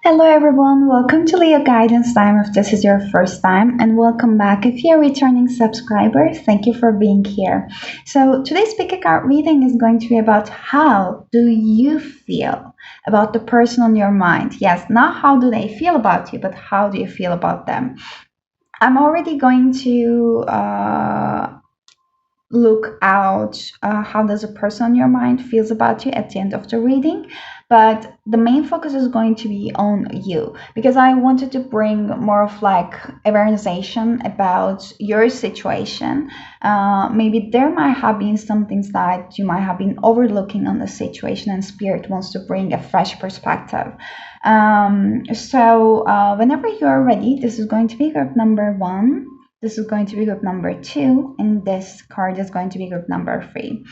Hello everyone, welcome to Leoguidance time if this is your first time, and welcome back if you're returning subscribers. Thank you for being here. So today's pick a card reading is going to be about how do you feel about the person on your mind. Yes, not how do they feel about you, but how do you feel about them. I'm already going to look out how does a person on your mind feels about you at the end of the reading, but the main focus is going to be on you because I wanted to bring more of like awarenessation about your situation. Maybe there might have been some things that you might have been overlooking on the situation, and spirit wants to bring a fresh perspective. Whenever you're ready, this is going to be group number one, this is going to be group number two, and this card is going to be group number three.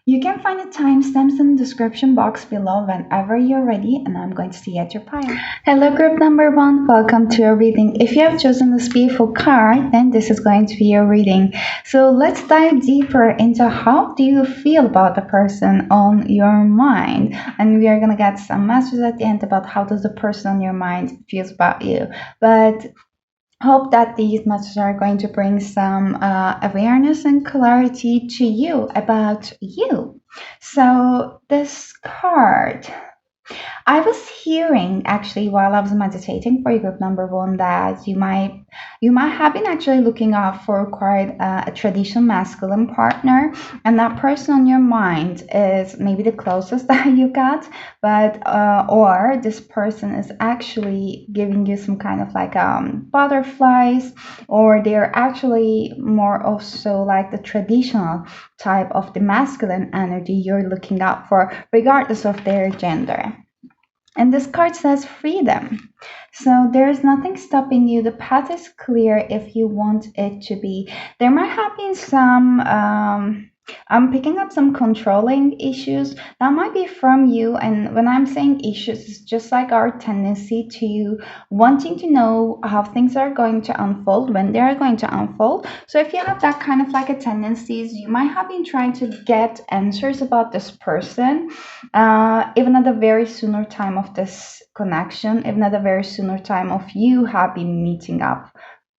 You can find the timestamps in the description box below whenever you're ready, and I'm going to see you at your pile. Hello, group number one. Welcome to your reading. If you have chosen this beautiful card, then this is going to be your reading. So let's dive deeper into how do you feel about the person on your mind, and we are gonna get some messages at the end about how does the person on your mind feels about you. But hope that these messages are going to bring some awareness and clarity to you about you. So, this card, I was hearing actually while I was meditating for group number one that you might have been actually looking out for quite a traditional masculine partner, and that person on your mind is maybe the closest that you got, but or this person is actually giving you some kind of like butterflies, or they're actually more also like the traditional type of the masculine energy you're looking out for, regardless of their gender. And this card says freedom. So there's nothing stopping you. The path is clear if you want it to be. There might have been some, I'm picking up some controlling issues that might be from you. And when I'm saying issues, it's just like our tendency to wanting to know how things are going to unfold, when they're going to unfold. So if you have that kind of like a tendencies, you might have been trying to get answers about this person, even at the very sooner time of this connection, even at the very sooner time of you have been meeting up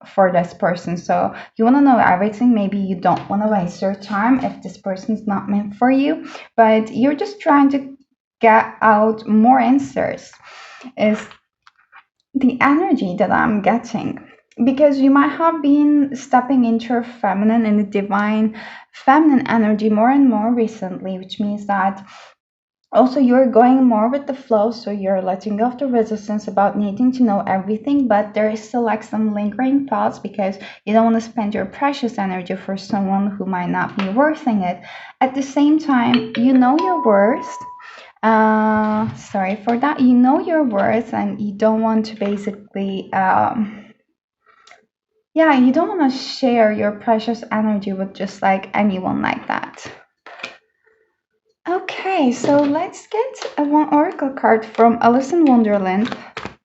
for this person. So you want to know everything. Maybe you don't want to waste your time if this person's not meant for you, but you're just trying to get out more answers, is the energy that I'm getting. Because you might have been stepping into your feminine and the divine feminine energy more and more recently, which means that also you're going more with the flow, so you're letting go of the resistance about needing to know everything, but there is still like some lingering thoughts because you don't want to spend your precious energy for someone who might not be worthing it. At the same time, you know your worth. Sorry for that. You know your worth, and you don't want to basically yeah, you don't want to share your precious energy with just like anyone like that. Okay, so let's get one oracle card from Alice in Wonderland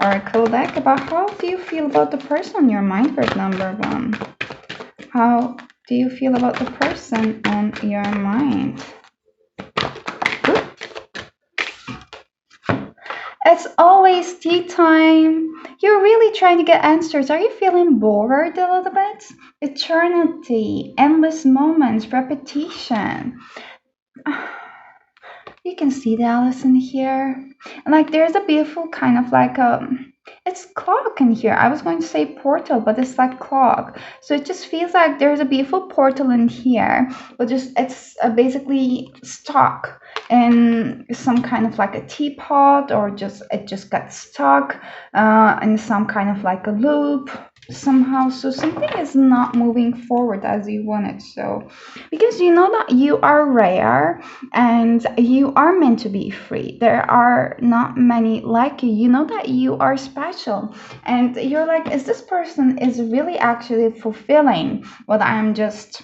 oracle deck about how do you feel about the person on your mind, group number one. How do you feel about the person on your mind? It's always tea time. You're really trying to get answers. Are you feeling bored a little bit? Eternity, endless moments, repetition. You can see the Alice in here. And like there's a beautiful kind of like it's clock in here. I was going to say portal, but it's like clock. So it just feels like there's a beautiful portal in here, but just it's basically stuck in some kind of like a teapot, or just it just got stuck in some kind of like a loop somehow. So something is not moving forward as you want it. So because you know that you are rare and you are meant to be free, there are not many like you. You know that you are special, and you're like, is this person is really actually fulfilling what I'm just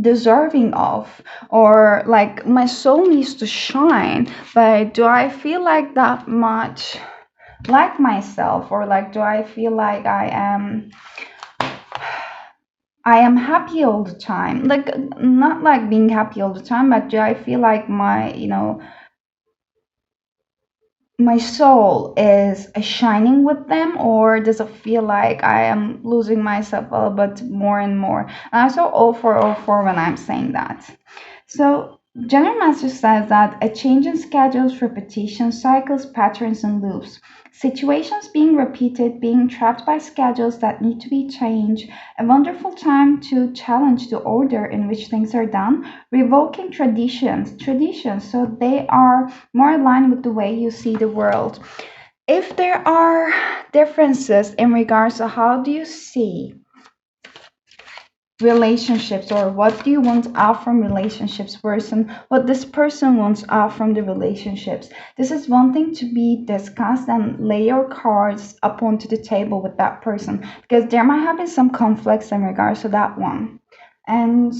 deserving of, or like my soul needs to shine, but do I feel like that much like myself, or like do I feel like I am happy all the time, like not like being happy all the time, but do I feel like my my soul is shining with them, or does it feel like I am losing myself a little bit more and more? And I saw all four when I'm saying that. So, General Master says that a change in schedules, repetition, cycles, patterns, and loops. Situations being repeated, being trapped by schedules that need to be changed, a wonderful time to challenge the order in which things are done, revoking traditions, so they are more aligned with the way you see the world. If there are differences in regards to how do you see relationships, or what do you want out from relationships versus what this person wants out from the relationships, this is one thing to be discussed and lay your cards up onto the table with that person, because there might have been some conflicts in regards to that one. And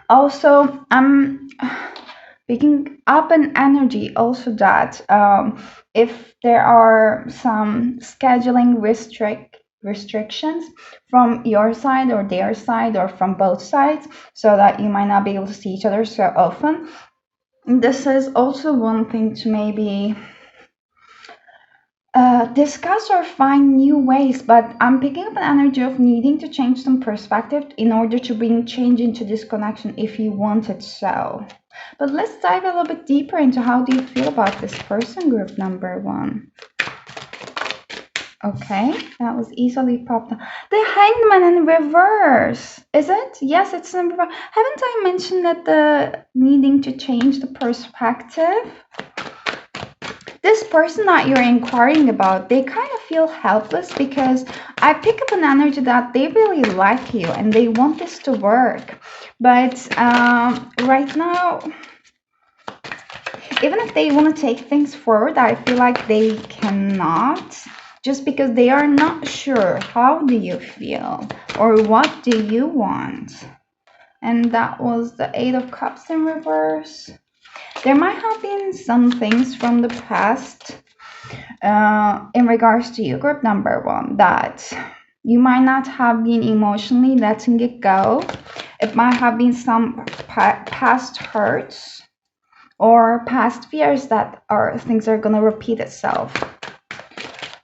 also I'm picking up an energy also that if there are some scheduling restrictions from your side or their side or from both sides, so that you might not be able to see each other so often, this is also one thing to maybe discuss or find new ways. But I'm picking up an energy of needing to change some perspective in order to bring change into this connection if you want it so. But let's dive a little bit deeper into how do you feel about this person, group number one. Okay, that was easily popped up. The Hangman in reverse. Is it? Yes, it's in reverse. Haven't I mentioned that the needing to change the perspective? This person that you're inquiring about, they kind of feel helpless, because I pick up an energy that they really like you and they want this to work. But right now, even if they want to take things forward, I feel like they cannot, just because they are not sure how do you feel or what do you want. And that was the Eight of Cups in reverse. There might have been some things from the past in regards to you, group number one, that you might not have been emotionally letting it go. It might have been some past hurts or past fears that are things are going to repeat itself.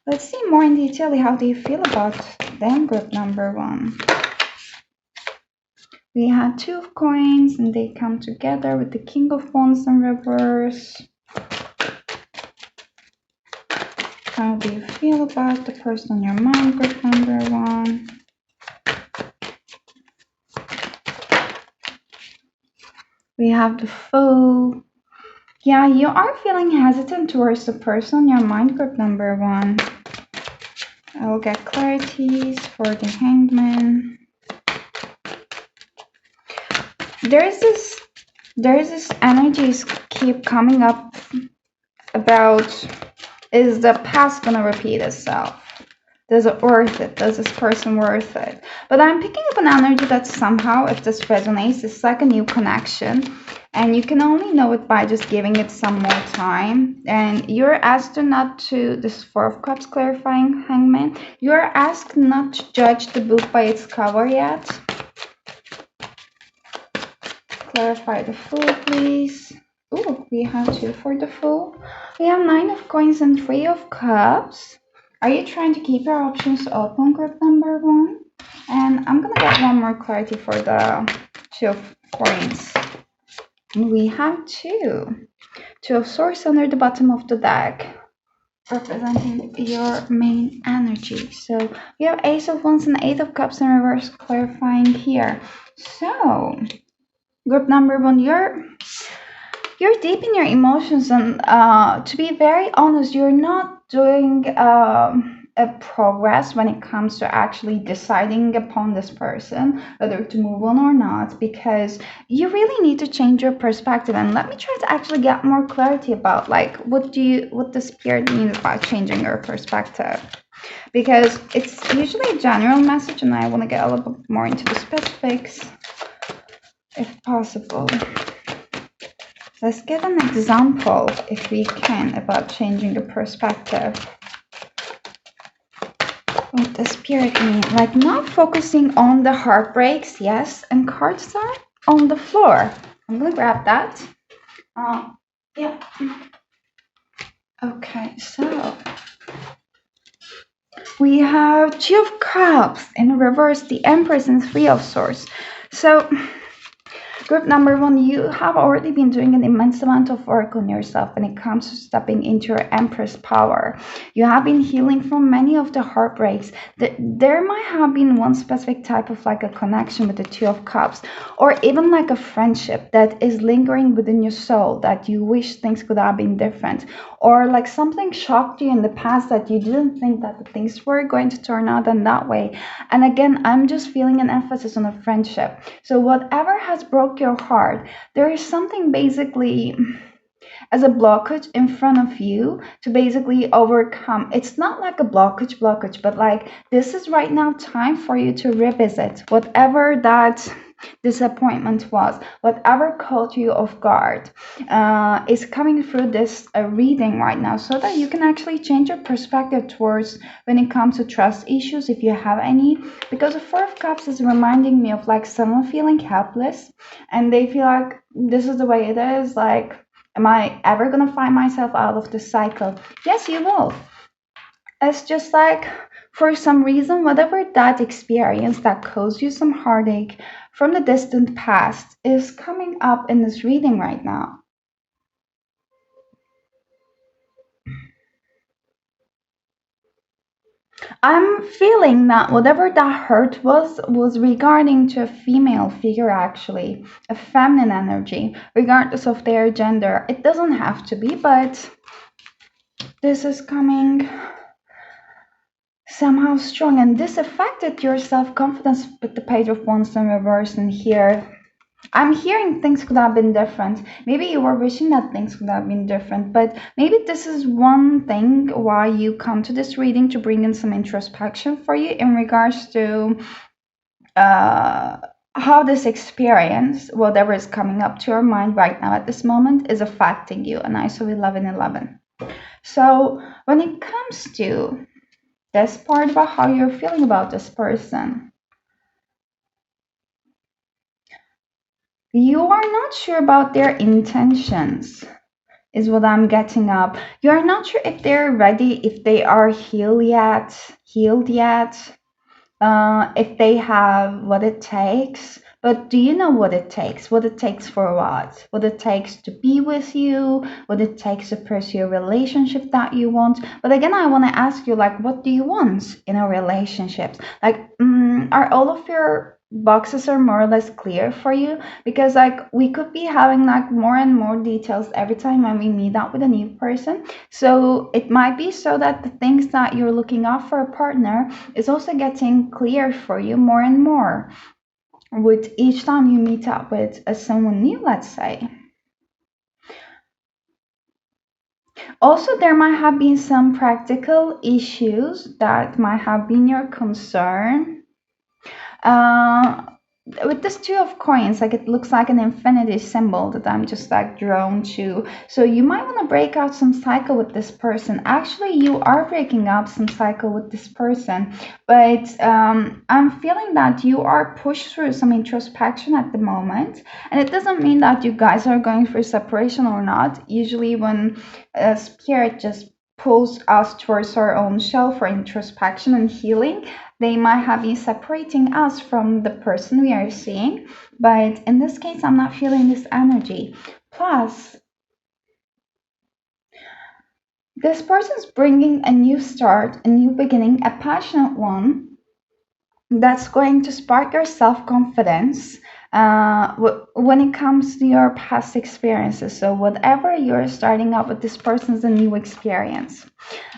Let's see more in detail. How do you feel about them, group number one? We had Two of Coins and they come together with the King of Wands in reverse. How do you feel about the person on your mind, group number one? We have the Fool. Yeah, you are feeling hesitant towards the person on your mind, group number one. I will get clarities for the Hangman. There's this energies keep coming up about, is the past gonna repeat itself? Does it worth it? Does this person worth it? But I'm picking up an energy that somehow, if this resonates, it's like a new connection. And you can only know it by just giving it some more time. And you're asked to not to, this Four of Cups clarifying Hangman, you're asked not to judge the book by its cover yet. Clarify the Fool, please. Oh, we have two for the Fool. We have Nine of Coins and Three of Cups. Are you trying to keep your options open, group number one? And I'm gonna get one more clarity for the Two of Coins. We have Two of Swords under the bottom of the deck, representing your main energy. So we have Ace of Wands and Eight of Cups in reverse, clarifying here. So group number one, you're deep in your emotions, and to be very honest, you're not doing a progress when it comes to actually deciding upon this person, whether to move on or not, because you really need to change your perspective. And let me try to actually get more clarity about like what the spirit means by changing your perspective, because it's usually a general message and I want to get a little bit more into the specifics if possible. Let's get an example, if we can, about changing the perspective. What the spirit mean? Like not focusing on the heartbreaks, yes, and cards are on the floor. I'm gonna grab that. Yeah. Okay, so we have Two of Cups in reverse, the Empress and Three of Swords. So group number one, you have already been doing an immense amount of work on yourself when it comes to stepping into your Empress power. You have been healing from many of the heartbreaks. There might have been one specific type of like a connection with the Two of Cups, or even like a friendship that is lingering within your soul that you wish things could have been different, or like something shocked you in the past that you didn't think that the things were going to turn out in that way. And again, I'm just feeling an emphasis on a friendship. So whatever has broke your heart, there is something basically as a blockage in front of you to basically overcome. It's not like a blockage, but like this is right now time for you to revisit whatever that disappointment was, whatever caught you off guard, is coming through this reading right now, so that you can actually change your perspective towards when it comes to trust issues if you have any. Because the Four of Cups is reminding me of like someone feeling helpless and they feel like this is the way it is, like am I ever gonna find myself out of this cycle? Yes, you will. It's just like for some reason, whatever that experience that caused you some heartache from the distant past is coming up in this reading right now. I'm feeling that whatever that hurt was regarding to a female figure, actually, a feminine energy, regardless of their gender. It doesn't have to be, but this is coming somehow strong, and this affected your self-confidence with the Page of Wands in reverse. And here I'm hearing things could have been different. Maybe you were wishing that things could have been different, but maybe this is one thing why you come to this reading, to bring in some introspection for you in regards to uh, how this experience, whatever is coming up to your mind right now at this moment, is affecting you. And I saw 1111. So when it comes to this part about how you're feeling about this person, you are not sure about their intentions, is what I'm getting up. You're not sure if they're ready, if they are healed yet, if they have what it takes. But do you know what it takes? What it takes for what? What it takes to be with you? What it takes to pursue a relationship that you want? But again, I want to ask you, like, what do you want in a relationship? Like, are all of your boxes are more or less clear for you? Because like we could be having like more and more details every time when we meet up with a new person. So it might be so that the things that you're looking out for a partner is also getting clear for you more and more with each time you meet up with someone new, let's say. Also, there might have been some practical issues that might have been your concern. Uh, with this Two of Coins, like it looks like an infinity symbol that I'm just like drawn to. So you might want to break out some cycle with this person. Actually, you are breaking up some cycle with this person, but I'm feeling that you are pushed through some introspection at the moment, and it doesn't mean that you guys are going through separation or not. Usually, when spirit just pulls us towards our own shell for introspection and healing, they might have been separating us from the person we are seeing. But in this case, I'm not feeling this energy. Plus, this person's bringing a new start, a new beginning, a passionate one that's going to spark your self-confidence when it comes to your past experiences. So whatever you're starting up with, this person's a new experience.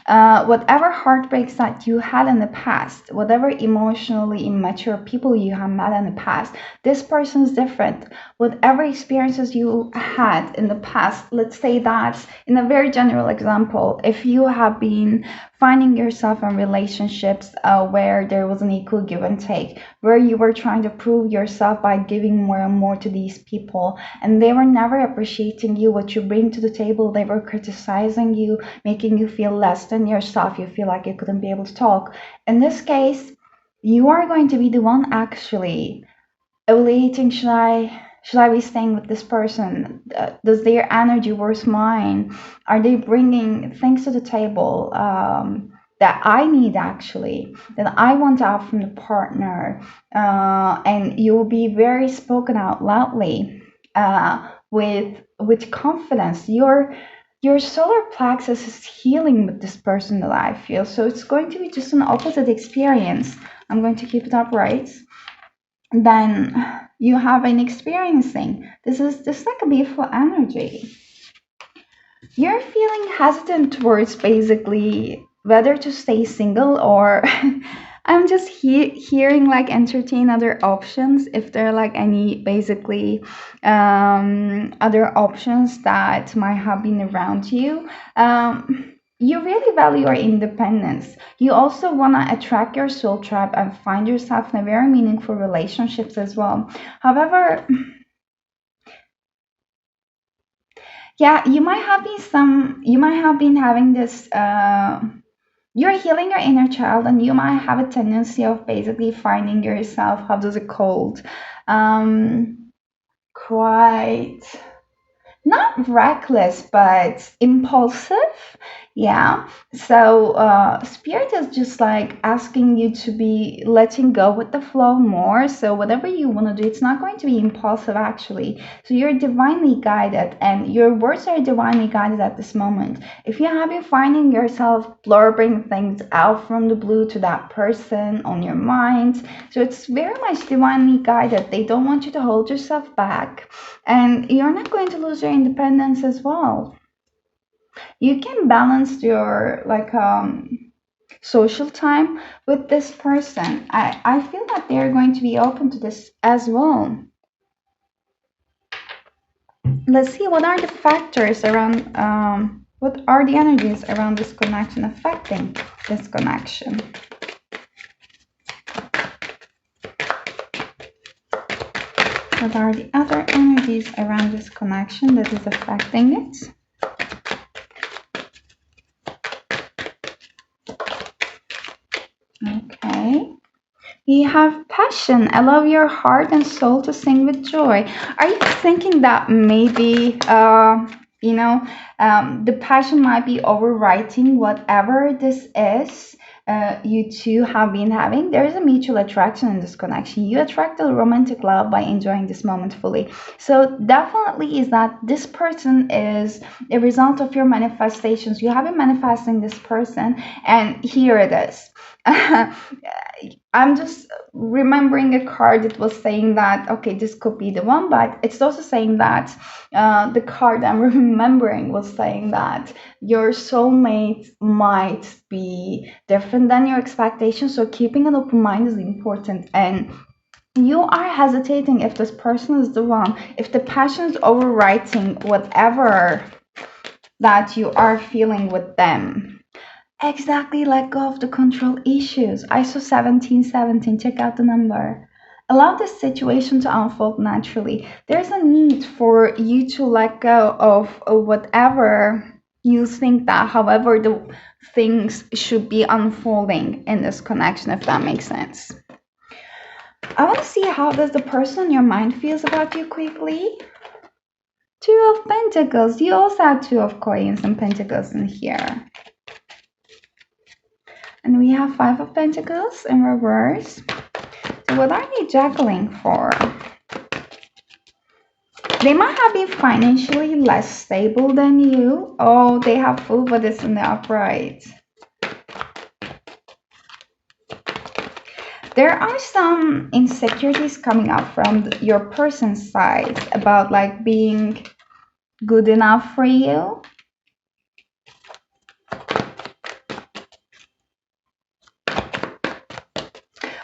Whatever heartbreaks that you had in the past, whatever emotionally immature people you have met in the past, this person's different. Whatever experiences you had in the past, let's say that in a very general example, if you have been finding yourself in relationships where there was an equal give and take, where you were trying to prove yourself by giving more and more to these people, and they were never appreciating you, what you bring to the table. They were criticizing you, making you feel less than yourself. You feel like you couldn't be able to talk. In this case, you are going to be the one actually evaluating, should I Should I be staying with this person? Does their energy worth mine? Are they bringing things to the table that I need actually, that I want to have from the partner? And you'll be very spoken out loudly with confidence. Your solar plexus is healing with this person that I feel. So it's going to be just an opposite experience. I'm going to keep it upright. Then you have an experiencing. This is just like a beautiful energy. You're feeling hesitant towards basically whether to stay single or I'm just hearing like entertain other options if there are like any basically other options that might have been around you. You really value your independence. You also want to attract your soul tribe and find yourself in a very meaningful relationships as well. However, yeah, you might have been having this you're healing your inner child and you might have a tendency of basically finding yourself, how does it called, quite not reckless but impulsive. Yeah, so spirit is just like asking you to be letting go with the flow more. So whatever you want to do, it's not going to be impulsive actually. So you're divinely guided and your words are divinely guided at this moment. If you have been finding yourself blurbing things out from the blue to that person on your mind, so it's very much divinely guided. They don't want you to hold yourself back and you're not going to lose your independence as well. You can balance your like social time with this person. I feel that they're going to be open to this as well. Let's see what are the factors around what are the energies around this connection affecting this connection. What are the other energies around this connection that is affecting it? Okay. You have passion. Allow your heart and soul to sing with joy. Are you thinking that maybe, the passion might be overwriting whatever this is you two have been having? There is a mutual attraction in this connection. You attract a romantic love by enjoying this moment fully. So definitely is that this person is a result of your manifestations. You have been manifesting this person, and here it is. I'm just remembering a card that was saying that, okay, this could be the one, but it's also saying that the card I'm remembering was saying that your soulmate might be different than your expectations. So keeping an open mind is important. And you are hesitating if this person is the one, if the passion is overwriting whatever that you are feeling with them. Exactly, let go of the control issues. ISO 1717, check out the number. Allow this situation to unfold naturally. There's a need for you to let go of whatever you think that, however, the things should be unfolding in this connection, if that makes sense. I want to see how does the person on your mind feels about you quickly. Two of Pentacles. You also have Two of Coins and Pentacles in here. And we have Five of Pentacles in reverse. So what are they juggling for? They might have been financially less stable than you. Oh, they have Fool, but it's in the upright. There are some insecurities coming up from your person's side about like being good enough for you.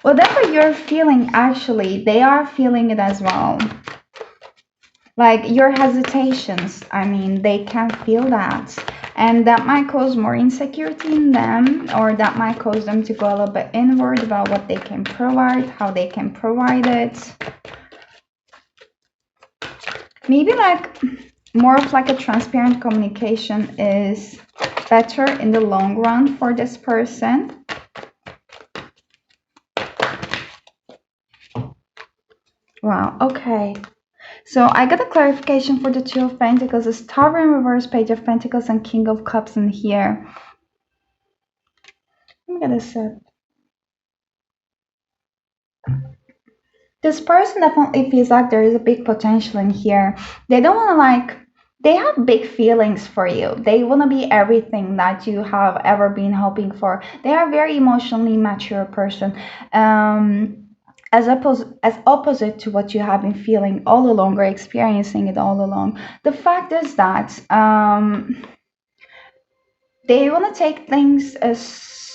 Whatever you're feeling, actually, they are feeling it as well. Like your hesitations, I mean, they can feel that. And that might cause more insecurity in them, or that might cause them to go a little bit inward about what they can provide, how they can provide it. Maybe like more of like a transparent communication is better in the long run for this person. Wow, okay. So I got a clarification for the Two of Pentacles. It's Tower in reverse, Page of Pentacles, and King of Cups in here. I'm gonna say this person definitely feels like there is a big potential in here. They don't want to like, they have big feelings for you. They want to be everything that you have ever been hoping for. They are a very emotionally mature person. As opposite to what you have been feeling all along or experiencing it all along. The fact is that they want to take things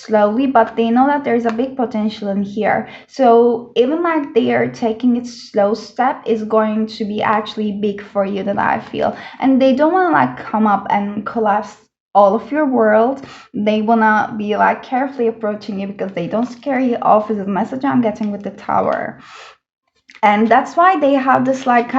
slowly, but they know that there's a big potential in here. So even like they are taking it slow step is going to be actually big for you, that I feel. And they don't want to like come up and collapse all of your world. They want to be like carefully approaching you because they don't scare you off, is the message I'm getting with the Tower. And that's why they have this like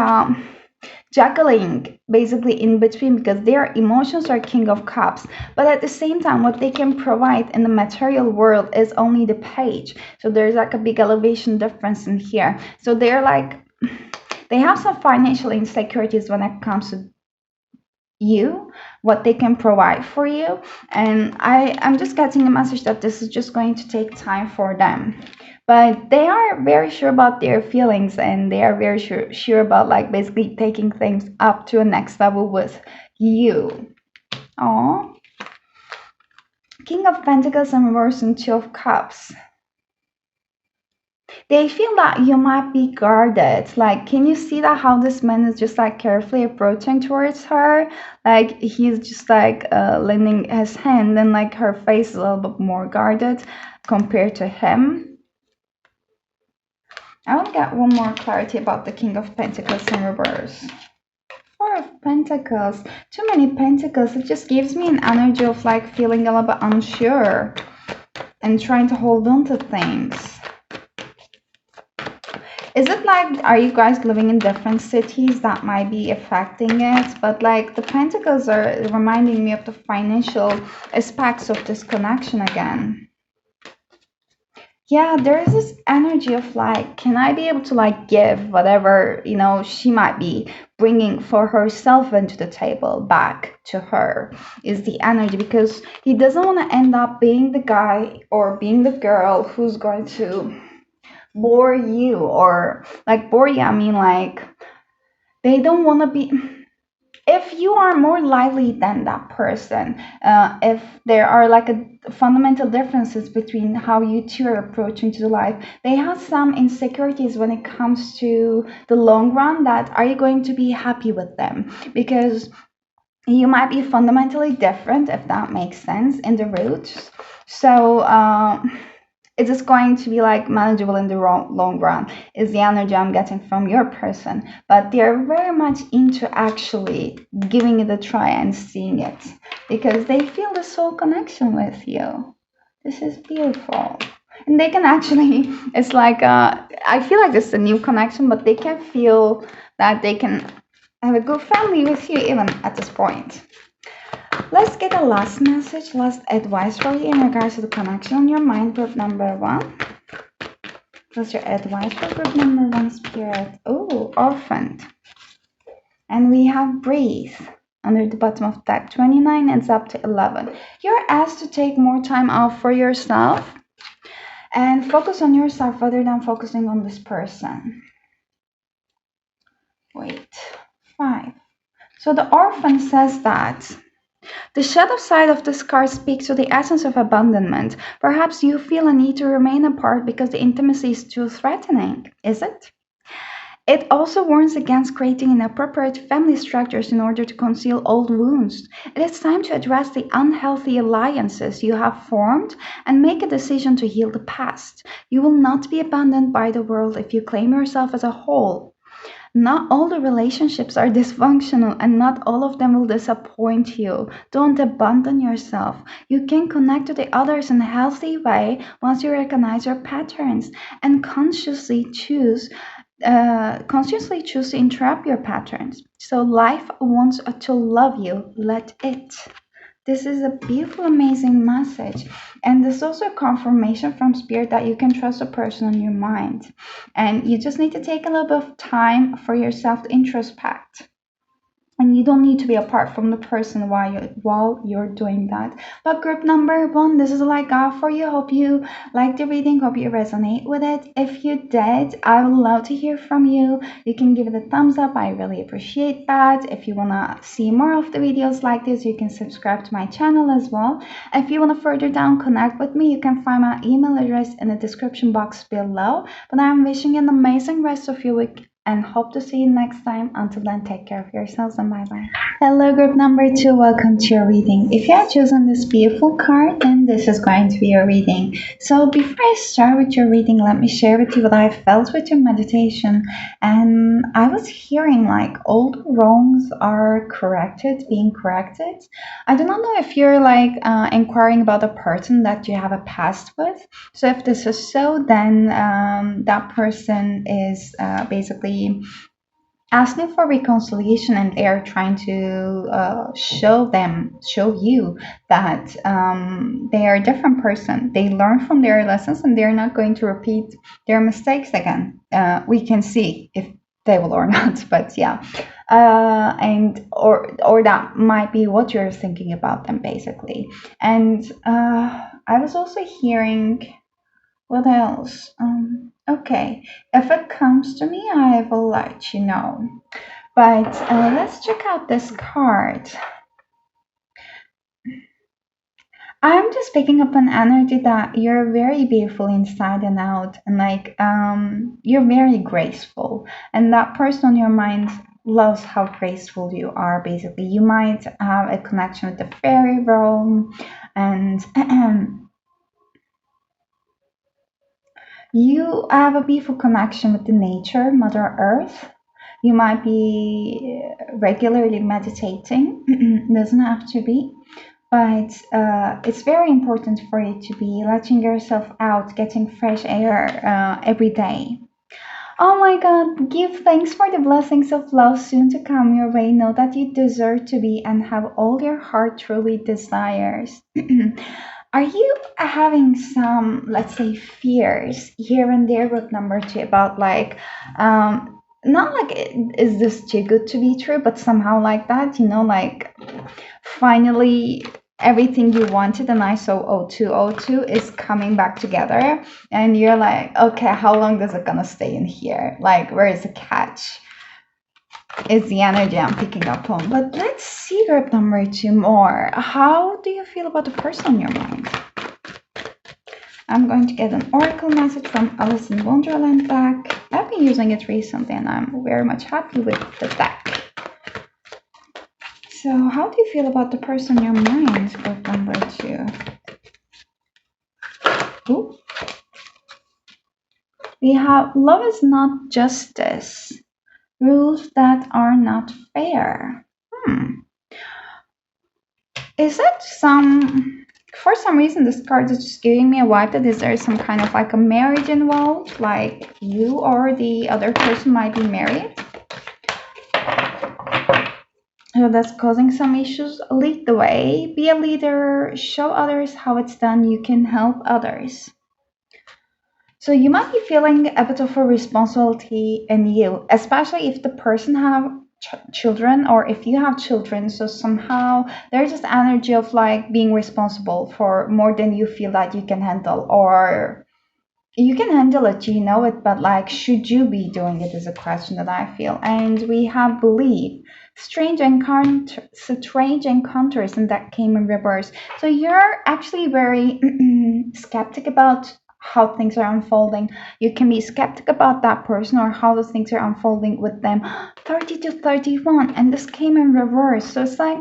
juggling basically in between, because their emotions are King of Cups, but at the same time what they can provide in the material world is only the Page. So there's like a big elevation difference in here. So they're like, they have some financial insecurities when it comes to you, what they can provide for you. And I'm just getting a message that this is just going to take time for them, but they are very sure about their feelings, and they are very sure about like basically taking things up to a next level with you. Oh, King of Pentacles in reverse and Two of Cups. They feel that you might be guarded. Like, can you see that how this man is just like carefully approaching towards her? Like he's just like lending his hand, and like her face is a little bit more guarded compared to him. I want to get one more clarity about the King of Pentacles in reverse. Four of Pentacles. Too many Pentacles. It just gives me an energy of like feeling a little bit unsure and trying to hold on to things. Is it like, are you guys living in different cities that might be affecting it? But like the Pentacles are reminding me of the financial aspects of this connection again. Yeah, there is this energy of like, can I be able to like give whatever, you know, she might be bringing for herself into the table back to her, is the energy, because he doesn't want to end up being the guy or being the girl who's going to bore you, or like bore you, I mean like they don't want to be, if you are more lively than that person, if there are like a fundamental differences between how you two are approaching to the life, they have some insecurities when it comes to the long run, that are you going to be happy with them, because you might be fundamentally different, if that makes sense, in the roots. So it is going to be like manageable in the long run, is the energy I'm getting from your person. But they're very much into actually giving it a try and seeing it, because they feel the soul connection with you. This is beautiful. And they can actually, it's like I feel like this is a new connection, but they can feel that they can have a good family with you even at this point. Let's get a last message, last advice for you in regards to the connection on your mind, group number one. What's your advice for group number one, Spirit? Oh, orphaned. And we have breathe under the bottom of deck. 29 ends up to 11. You're asked to take more time off for yourself and focus on yourself rather than focusing on this person. Wait, 5. So the orphan says that the shadow side of this card speaks to the essence of abandonment. Perhaps you feel a need to remain apart because the intimacy is too threatening, is it? It also warns against creating inappropriate family structures in order to conceal old wounds. It is time to address the unhealthy alliances you have formed and make a decision to heal the past. You will not be abandoned by the world if you claim yourself as a whole. Not all the relationships are dysfunctional, and not all of them will disappoint you. Don't abandon yourself. You can connect to the others in a healthy way once you recognize your patterns and consciously choose to interrupt your patterns. So life wants to love you. Let it. this is a beautiful, amazing message. And this is also a confirmation from Spirit that you can trust a person on your mind. And you just need to take a little bit of time for yourself to introspect. And you don't need to be apart from the person while you're doing that. But group number one, this is all I got for you. Hope you like the reading, hope you resonate with it. If you did, I would love to hear from you. You can give it a thumbs up, I really appreciate that. If you want to see more of the videos like this, you can subscribe to my channel as well. If you want to further down connect with me, you can find my email address in the description box below. But I'm wishing you an amazing rest of your week and hope to see you next time. Until then, take care of yourselves and bye bye. Hello, group number two. Welcome to your reading. If you have chosen this beautiful card, then this is going to be your reading. So, before I start with your reading, let me share with you what I felt with your meditation. And I was hearing like old wrongs are being corrected. I do not know if you're like inquiring about a person that you have a past with. So, if this is so, then that person is basically asking for reconciliation, and they're trying to show you that they are a different person. They learn from their lessons and they're not going to repeat their mistakes again. We can see if they will or not, but yeah. And or that might be what you're thinking about them basically. And I was also hearing, what else? Okay, if it comes to me, I will let you know. But let's check out this card. I'm just picking up an energy that you're very beautiful inside and out, and like you're very graceful, and that person on your mind loves how graceful you are. Basically, you might have a connection with the fairy realm, and you have a beautiful connection with the nature, Mother Earth. You might be regularly meditating, doesn't have to be, but it's very important for you to be letting yourself out, getting fresh air every day. Oh my God, give thanks for the blessings of love soon to come your way. Know that you deserve to be and have all your heart truly desires. Are you having some, let's say, fears here and there with number two about like, not like, is this too good to be true, but somehow like that, like finally everything you wanted in ISO 0202 is coming back together, and you're like, okay, how long is it gonna stay in here? Like, where is the catch? Is the energy I'm picking up on. But let's see group number two more. How do you feel about the person on your mind? I'm going to get an oracle message from Alice in Wonderland deck. I've been using it recently and I'm very much happy with the deck. So how do you feel about the person on your mind, group number two? Ooh. We have love is not justice. Rules that are not fair. Is it for some reason this card is just giving me a vibe that is there some kind of like a marriage involved, like you or the other person might be married. So that's causing some issues. Lead the way, be a leader, show others how it's done, you can help others. So you might be feeling a bit of a responsibility in you, especially if the person have children or if you have children. So somehow there's just energy of like being responsible for more than you feel that you can handle, or you can handle it, you know it, but like, should you be doing it is a question that I feel. And we have belief, strange encounters, and that came in reverse. So you're actually very skeptic about how things are unfolding. You can be skeptic about that person or how the things are unfolding with them. 30 to 31, and this came in reverse. So it's like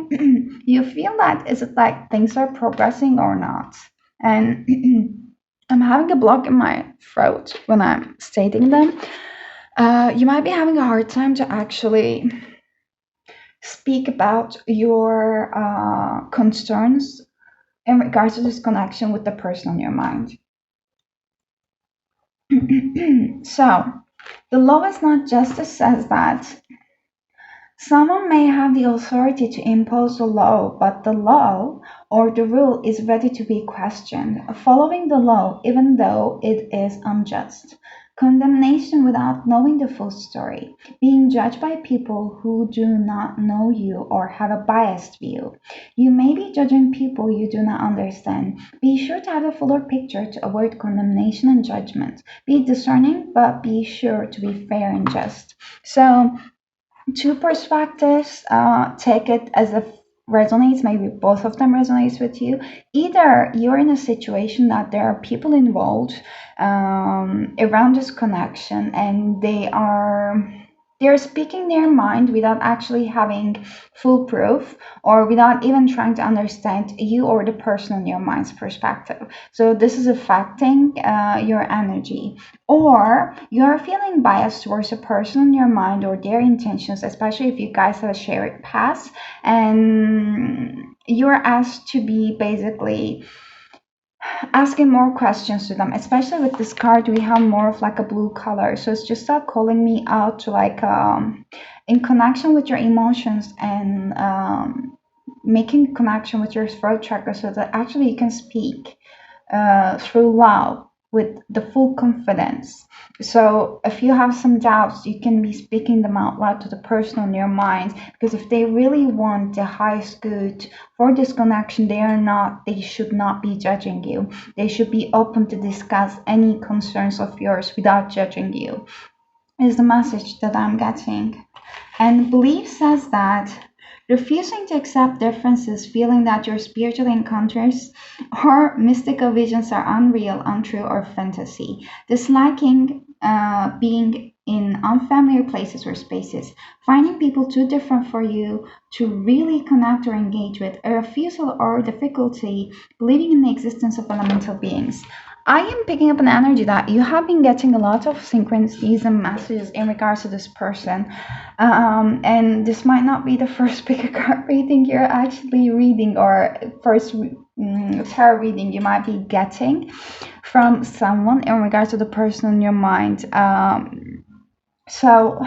you feel that, is it like things are progressing or not? And I'm having a block in my throat when I'm stating them. You might be having a hard time to actually speak about your concerns in regards to this connection with the person on your mind. So, the law is not justice says that Someone may have the authority to impose the law, but the law or the rule is ready to be questioned. Following the law, even though it is unjust. Condemnation without knowing the full story. Being judged by people who do not know you or have a biased view. You may be judging people you do not understand. Be sure to have a fuller picture to avoid condemnation and judgment. Be discerning, but be sure to be fair and just. So, two perspectives, take it as if resonates, maybe both of them resonates with you. Either you're in a situation that there are people involved around this connection, and they're speaking their mind without actually having full proof, or without even trying to understand you or the person in your mind's perspective. So this is affecting your energy, or you're feeling biased towards a person in your mind or their intentions, especially if you guys have a shared past, and you're asked to be basically asking more questions to them. Especially with this card, we have more of like a blue color, so it's just calling me out to like in connection with your emotions, and making connection with your throat chakra, so that actually you can speak through love with the full confidence. So if you have some doubts, you can be speaking them out loud to the person on your mind, because if they really want the highest good for this connection, they should not be judging you. They should be open to discuss any concerns of yours without judging you, is the message that I'm getting. And belief says that refusing to accept differences, feeling that your spiritual encounters or mystical visions are unreal, untrue, or fantasy, disliking being in unfamiliar places or spaces, finding people too different for you to really connect or engage with, a refusal or difficulty believing in the existence of elemental beings. I am picking up an energy that you have been getting a lot of synchronicities and messages in regards to this person. And this might not be the first pick a card reading you're actually reading, or first tarot reading you might be getting from someone in regards to the person in your mind. So,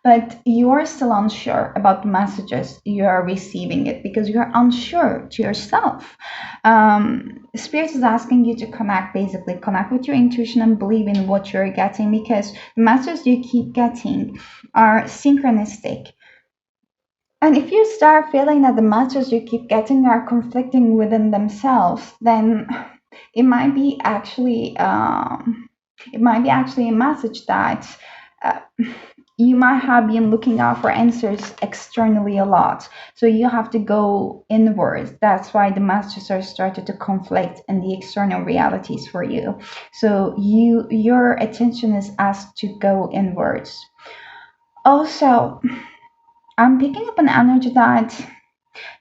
but you're still unsure about the messages you're receiving it, because you're unsure to yourself. Spirit is asking you to connect, basically connect with your intuition and believe in what you're getting, because the messages you keep getting are synchronistic. And if you start feeling that the messages you keep getting are conflicting within themselves, then it might be actually a message that uh, you might have been looking out for answers externally a lot. So you have to go inwards. That's why the messages are started to conflict in the external realities for you. So your attention is asked to go inwards. Also, I'm picking up an energy that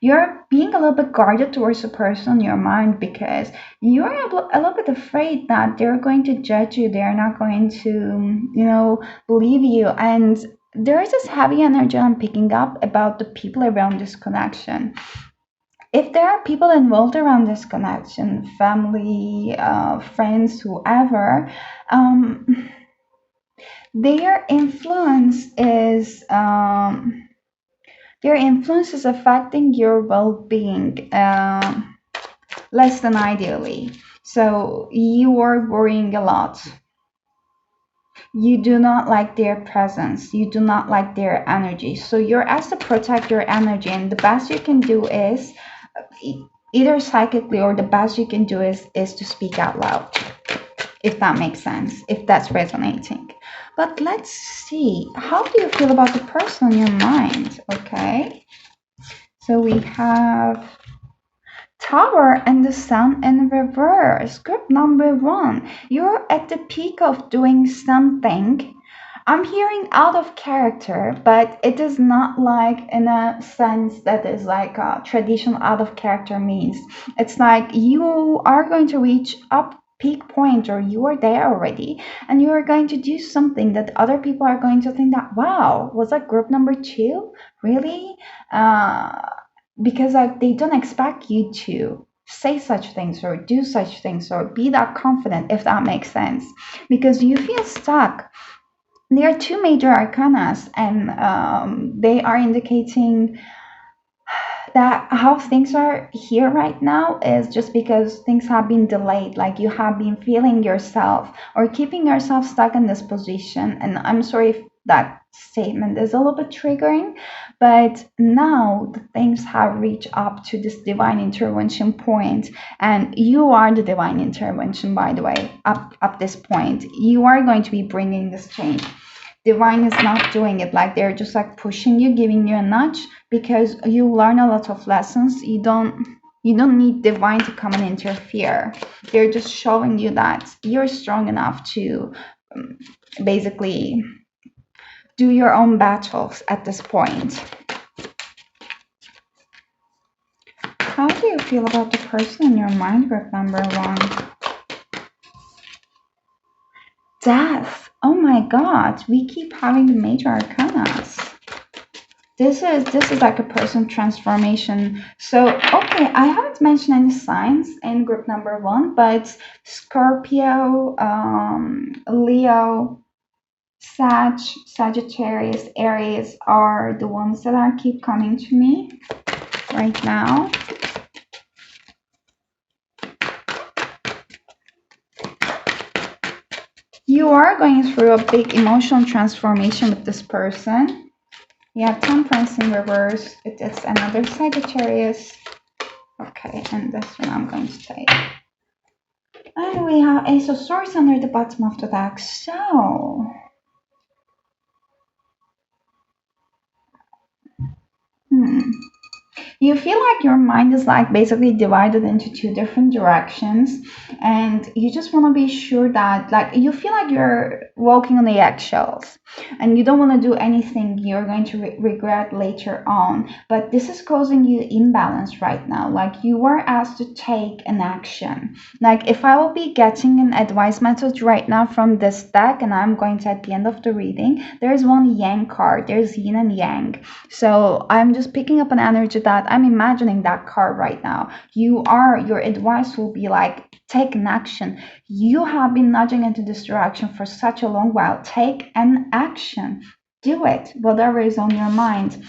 you're being a little bit guarded towards the person in your mind, because you're a little bit afraid that they're going to judge you. They're not going to, believe you. And there is this heavy energy I'm picking up about the people around this connection. If there are people involved around this connection, family, friends, whoever, their influence is. Their influence is affecting your well-being less than ideally. So you are worrying a lot. You do not like their presence. You do not like their energy. So you're asked to protect your energy, and the best you can do is either psychically, or the best you can do is to speak out loud, if that makes sense, if that's resonating. But let's see, how do you feel about the person in your mind? Okay. So we have Tower and the Sun in reverse. Group number 1. You're at the peak of doing something. I'm hearing out of character, but it is not like in a sense that is like a traditional out of character means. It's like you are going to reach up peak point, or you are there already, and you are going to do something that other people are going to think that, wow, was that group number 2 really, because like they don't expect you to say such things or do such things or be that confident, if that makes sense, because you feel stuck there are two major arcanas, and they are indicating that how things are here right now is just because things have been delayed, like you have been feeling yourself or keeping yourself stuck in this position. And I'm sorry if that statement is a little bit triggering, but now the things have reached up to this divine intervention point, and you are the divine intervention, by the way. Up this point, you are going to be bringing this change. Divine is not doing it, like they're just like pushing you, giving you a nudge, because you learn a lot of lessons. You don't need divine to come and interfere. They're just showing you that you're strong enough to basically do your own battles at this point. How do you feel about the person in your mind group number 1? Death. Oh my god, we keep having the major arcanas. This is like a person transformation. So, okay, I haven't mentioned any signs in group number 1, but Scorpio, Leo, Sagittarius, Aries are the ones that are keep coming to me right now. You are going through a big emotional transformation with this person. You have Temperance in reverse. It is another Sagittarius. Okay, and this one I'm going to take. And we have Ace of Swords under the bottom of the deck. So, you feel like your mind is like basically divided into two different directions, and you just want to be sure that, like, you feel like you're walking on the eggshells and you don't want to do anything you're going to regret later on. But this is causing you imbalance right now. Like, you are asked to take an action. Like, if I will be getting an advice message right now from this deck, and I'm going to, at the end of the reading, there's one yang card, there's yin and yang. So I'm just picking up an energy that I'm imagining that card right now. Your advice will be like, take an action. You have been nudging into this direction for such a long while. Take an action. Do it, whatever is on your mind.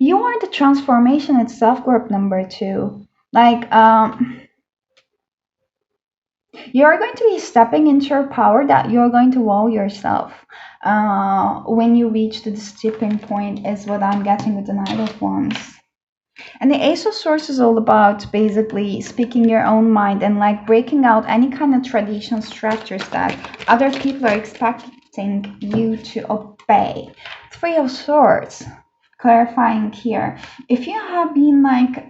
You are the transformation itself, group number 2. Like, you're going to be stepping into your power, that you're going to wow yourself when you reach this tipping point, is what I'm getting with the Knight of Wands. And the Ace of Swords is all about basically speaking your own mind and like breaking out any kind of traditional structures that other people are expecting you to obey. Three of Swords. Clarifying here, if you have been like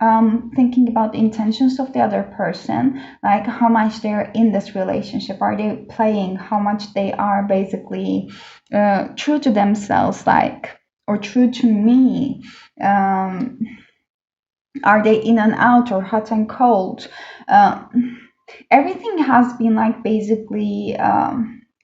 thinking about the intentions of the other person, like how much they're in this relationship, are they playing, how much they are basically true to themselves, like, or true to me, are they in and out or hot and cold? Everything has been like basically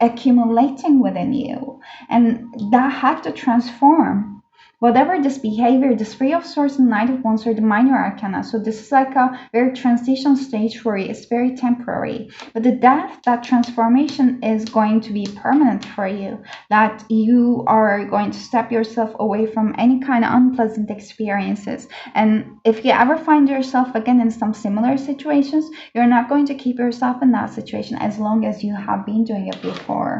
accumulating within you, and that had to transform. Whatever this behavior, this Three of Swords and Knight of Wands are the minor arcana. So this is like a very transition stage for you. It's very temporary. But the death, that transformation is going to be permanent for you. That you are going to step yourself away from any kind of unpleasant experiences. And if you ever find yourself again in some similar situations, you're not going to keep yourself in that situation as long as you have been doing it before.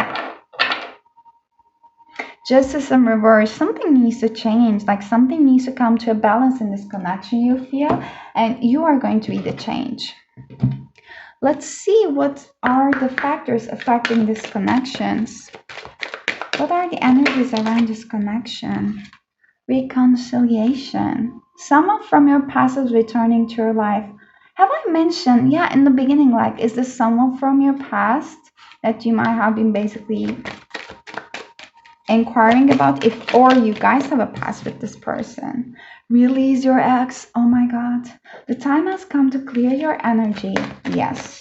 Justice in reverse, something needs to change, like something needs to come to a balance in this connection, you feel, and you are going to be the change. Let's see what are the factors affecting these connections. What are the energies around this connection? Reconciliation. Someone from your past is returning to your life. Have I mentioned, yeah, in the beginning, like, is this someone from your past that you might have been basically inquiring about, if, or you guys have a past with this person? Release your ex. Oh my god, the time has come to clear your energy. Yes,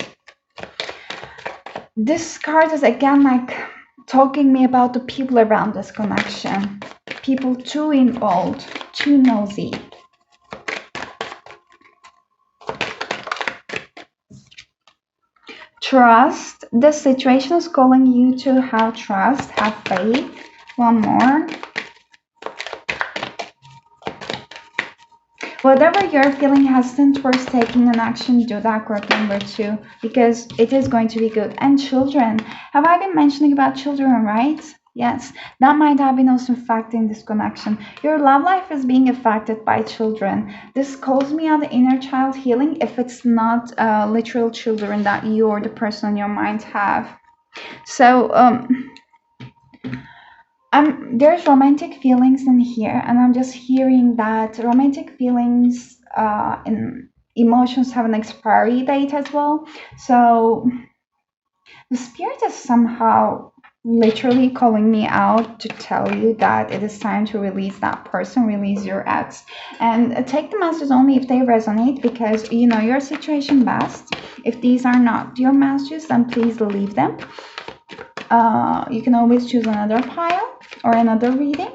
this card is again like talking me about the people around this connection. People too involved, too nosy. Trust. The situation is calling you to have trust, have faith. One more. Whatever you're feeling hesitant towards taking an action, do that, group number 2, because it is going to be good. And children. Have I been mentioning about children, right? Yes, that might have been also affecting this connection. Your love life is being affected by children. This calls me out the inner child healing if it's not literal children that you or the person in your mind have. So, there's romantic feelings in here, and I'm just hearing that romantic feelings and emotions have an expiry date as well. So the spirit is somehow literally calling me out to tell you that it is time to release that person, release your ex, and take the messages only if they resonate, because you know your situation best. If these are not your messages, then please leave them. You can always choose another pile or another reading.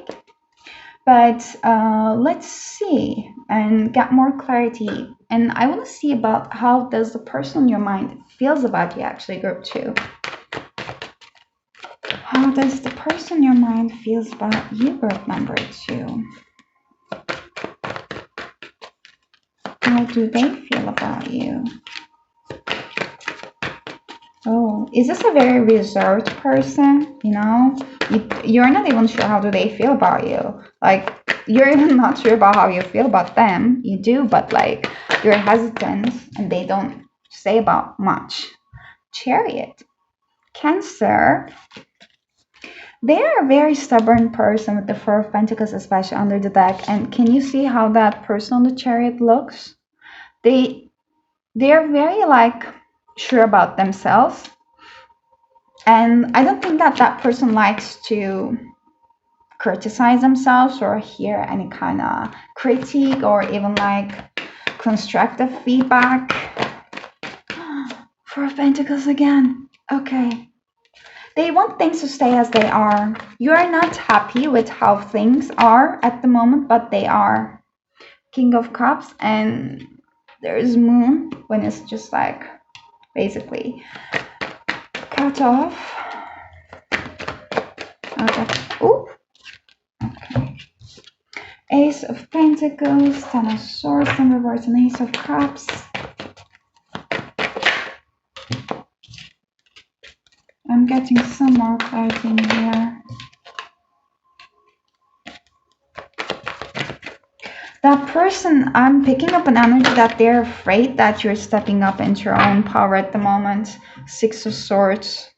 But let's see and get more clarity. And I want to see about how does the person in your mind feels about you, actually, group 2. How does the person in your mind feels about you, group number 2? How do they feel about you? Oh, is this a very reserved person? You know, you're not even sure how do they feel about you. Like, you're even not sure about how you feel about them. You do, but like, you're hesitant and they don't say about much. Chariot. Cancer. They are a very stubborn person with the Four of Pentacles, especially under the deck. And can you see how that person on the Chariot looks? They're very like sure about themselves. And I don't think that that person likes to criticize themselves or hear any kind of critique or even like constructive feedback. Four of Pentacles again. Okay. They want things to stay as they are. You are not happy with how things are at the moment, but they are. King of Cups, and there's Moon when it's just like basically cut off. Okay. Ooh. Okay. Ace of Pentacles, Ten of Swords in reverse, and Ace of Cups. I'm getting some more clarity in here. That person, I'm picking up an energy that they're afraid that you're stepping up into your own power at the moment. Six of Swords.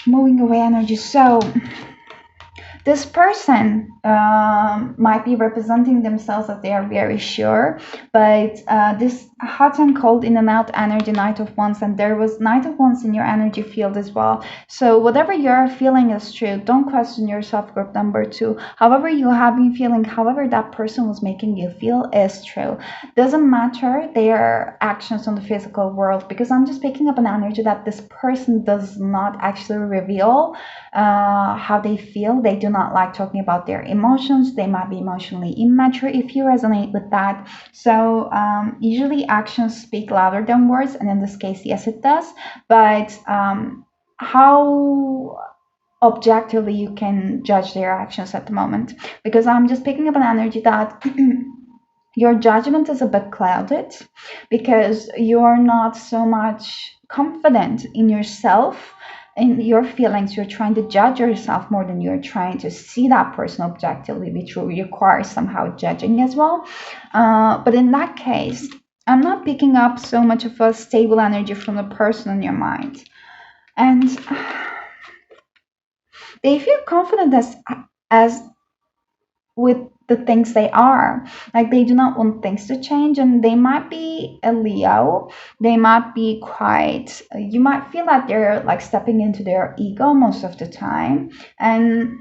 Moving away energy. So this person might be representing themselves as they are very sure, but this hot and cold in and out energy, Knight of Wands, and there was Knight of Wands in your energy field as well. So whatever you're feeling is true. Don't question yourself, group number 2. However you have been feeling, however that person was making you feel is true. Doesn't matter their actions on the physical world, because I'm just picking up an energy that this person does not actually reveal how they feel. They do not like talking about their emotions. They might be emotionally immature if you resonate with that. So usually actions speak louder than words, and in this case, yes, it does. But how objectively you can judge their actions at the moment, because I'm just picking up an energy that your judgment is a bit clouded because you're not so much confident in yourself, in your feelings. You're trying to judge yourself more than you're trying to see that person objectively, which will require somehow judging as well. But in that case, I'm not picking up so much of a stable energy from the person in your mind. And they feel confident as with the things they are. Like, they do not want things to change, and they might be a Leo. They might be quite, you might feel that they're like stepping into their ego most of the time, and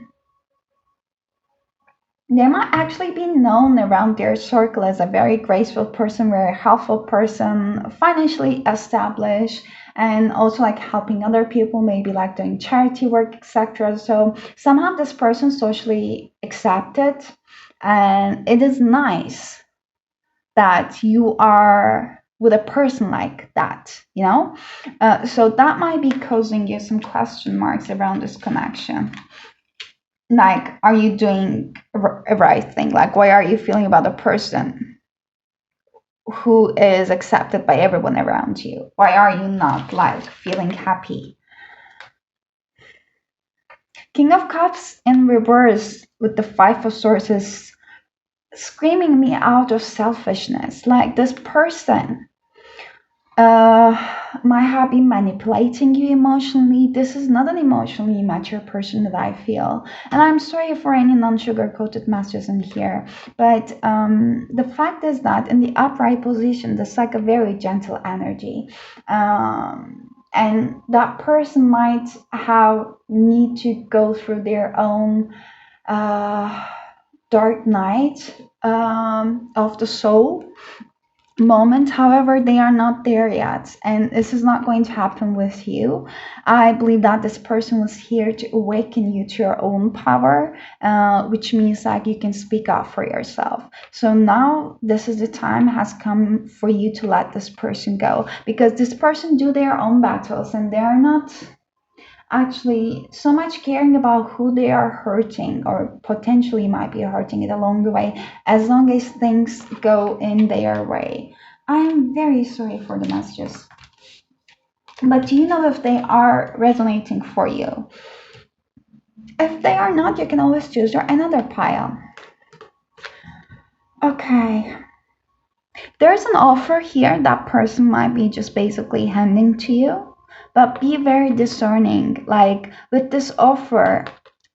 they might actually be known around their circle as a very graceful person, very helpful person, financially established, and also like helping other people, maybe like doing charity work, etc. So somehow this person socially accepted, and it is nice that you are with a person like that, you know? So that might be causing you some question marks around this connection. Like, are you doing a right thing? Like, why are you feeling about a person who is accepted by everyone around you? Why are you not like feeling happy? King of Cups in reverse with the Five of Swords is screaming me out of selfishness. Like, this person uh, might have been manipulating you emotionally. This is not an emotionally mature person that I feel. And I'm sorry for any non-sugar coated messages in here. But the fact is that in the upright position, there's like a very gentle energy. And that person might have need to go through their own dark night of the soul moment. However, they are not there yet, and this is not going to happen with you. I believe that this person was here to awaken you to your own power, which means that you can speak up for yourself. So now this is the time has come for you to let this person go, because this person do their own battles and they are not actually so much caring about who they are hurting or potentially might be hurting it along the way, as long as things go in their way. I'm very sorry for the messages, but do you know if they are resonating for you? If they are not, you can always choose your another pile. Okay, there's an offer here that person might be just basically handing to you, but be very discerning. Like, with this offer,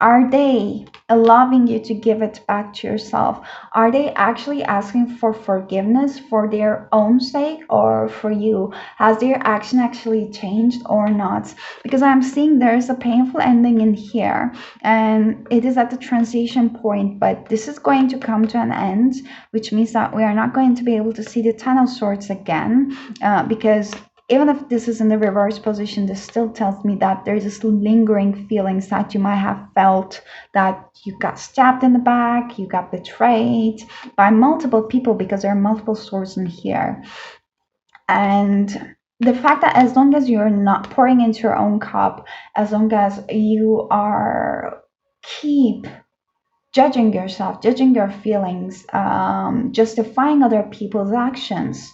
are they allowing you to give it back to yourself? Are they actually asking for forgiveness for their own sake or for you? Has their action actually changed or not? Because I'm seeing there's a painful ending in here, and it is at the transition point, but this is going to come to an end, which means that we are not going to be able to see the Ten of Swords again, because even if this is in the reverse position, this still tells me that there's this lingering feelings that you might have felt, that you got stabbed in the back, you got betrayed by multiple people, because there are multiple swords in here. And the fact that as long as you're not pouring into your own cup, as long as you are keep judging yourself, judging your feelings, justifying other people's actions,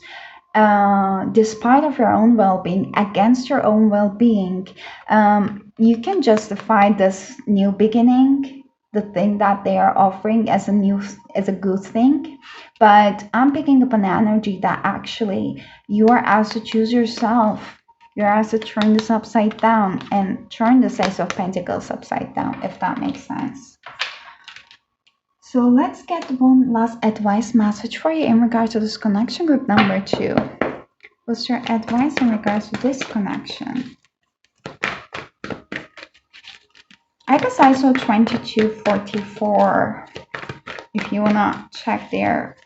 despite of your own well-being, against your own well-being, you can justify this new beginning, the thing that they are offering as a good thing. But I'm picking up an energy that actually you are asked to choose yourself. You're asked to turn this upside down and turn the Ace of Pentacles upside down, if that makes sense. So let's get one last advice message for you in regards to this connection group number 2. What's your advice in regards to this connection? I guess I saw 2244 if you want to check their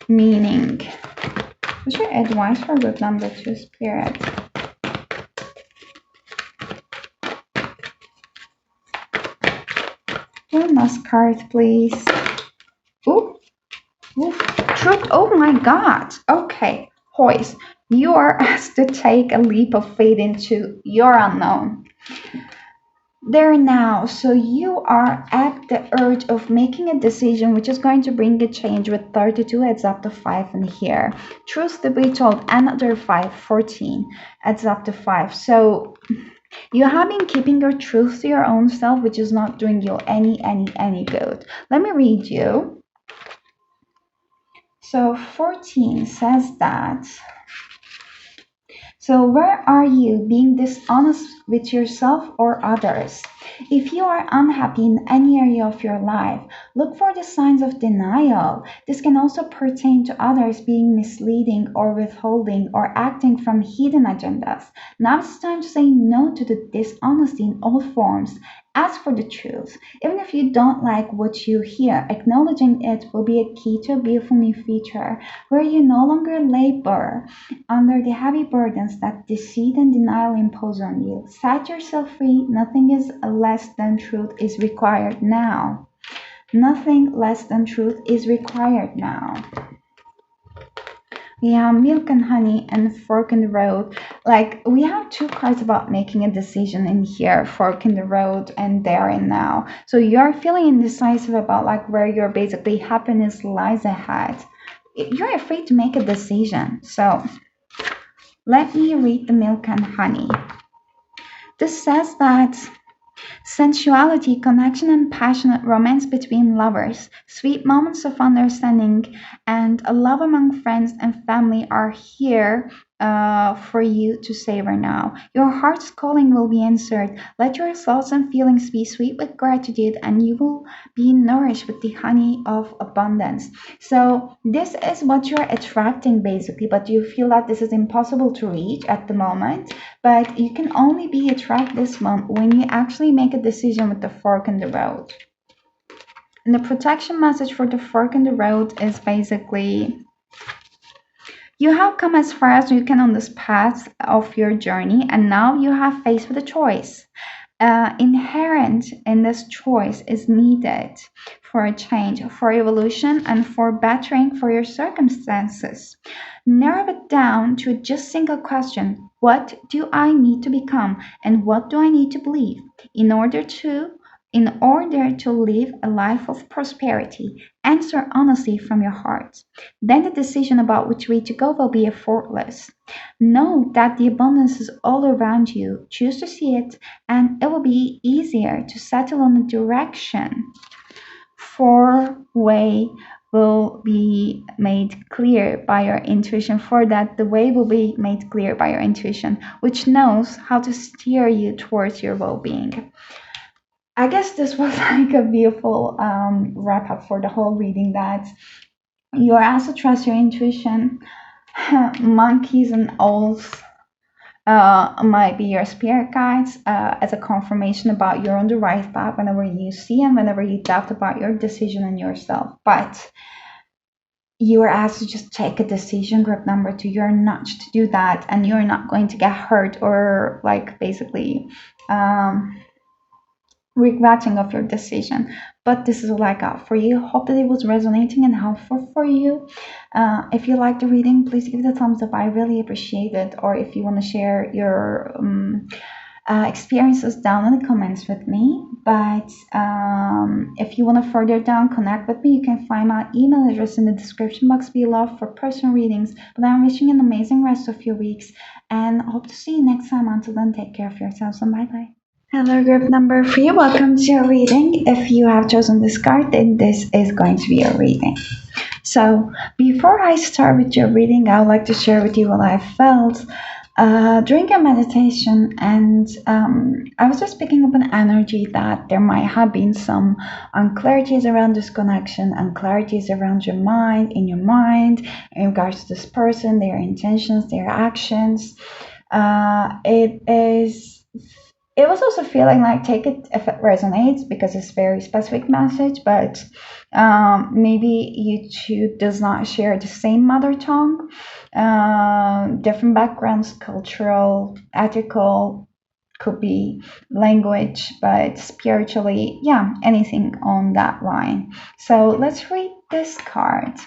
meaning. What's your advice for group number 2, Spirit? One last card, please. Ooh. Ooh. Truth. Oh my God. Okay. Hoist, you are asked to take a leap of faith into your unknown. There now, so you are at the urge of making a decision which is going to bring a change. With 32 adds up to 5 in here. Truth to be told, another 5, 14 adds up to 5. So you have been keeping your truth to your own self, which is not doing you any good. Let me read you. So 14 says that, so where are you being dishonest with yourself or others? If you are unhappy in any area of your life, look for the signs of denial. This can also pertain to others being misleading or withholding or acting from hidden agendas. Now it's time to say no to the dishonesty in all forms. Ask for the truth. Even if you don't like what you hear, acknowledging it will be a key to a beautiful new future where you no longer labor under the heavy burdens that deceit and denial impose on you. Set yourself free. Nothing is less than truth is required now. Nothing less than truth is required now. Yeah, milk and honey and fork in the road. Like we have two cards about making a decision in here, fork in the road and there and now. So you're feeling indecisive about like where your basically happiness lies ahead. You're afraid to make a decision. So let me read the milk and honey. This says that sensuality, connection, and passionate romance between lovers, sweet moments of understanding, and a love among friends and family are here for you to savor now. Your heart's calling will be answered. Let your thoughts and feelings be sweet with gratitude, and you will be nourished with the honey of abundance. So, this is what you're attracting basically, but you feel that this is impossible to reach at the moment. But you can only be attract this one when you actually make a decision with the fork in the road. And the protection message for the fork in the road is basically you have come as far as you can on this path of your journey, and now you have faced with a choice. Inherent in this choice is needed for a change, for evolution, and for bettering for your circumstances. Narrow it down to just single question: what do I need to become, and what do I need to believe in order to live a life of prosperity? Answer honestly from your heart. Then the decision about which way to go will be effortless. Know that the abundance is all around you. Choose to see it, and it will be easier to settle on the direction. For way will be made clear by your intuition. For that, the way will be made clear by your intuition, which knows how to steer you towards your well being. I guess this was like a beautiful wrap up for the whole reading that you are asked to trust your intuition. Monkeys and owls might be your spirit guides as a confirmation about you're on the right path whenever you see and whenever you doubt about your decision and yourself. But you are asked to just take a decision. Group number 2, you're nudged to do that, and you're not going to get hurt or like basically regretting of your decision. But this is all I got for you. Hope that it was resonating and helpful for you. If you like the reading, please give it a thumbs up. I really appreciate it. Or if you want to share your experiences down in the comments with me. But if you want to further down connect with me, you can find my email address in the description box below for personal readings. But I'm wishing you an amazing rest of your weeks and hope to see you next time. Until then, take care of yourselves and bye bye. Hello, group number 3. Welcome to your reading. If you have chosen this card, then this is going to be your reading. So, before I start with your reading, I would like to share with you what I felt during a meditation, and I was just picking up an energy that there might have been some unclarities around this connection, unclarities around your mind, in in regards to this person, their intentions, their actions. It was also feeling like take it if it resonates because it's very specific message, but maybe you two does not share the same mother tongue, different backgrounds, cultural, ethical, could be language, but spiritually, yeah, anything on that line. So let's read this card.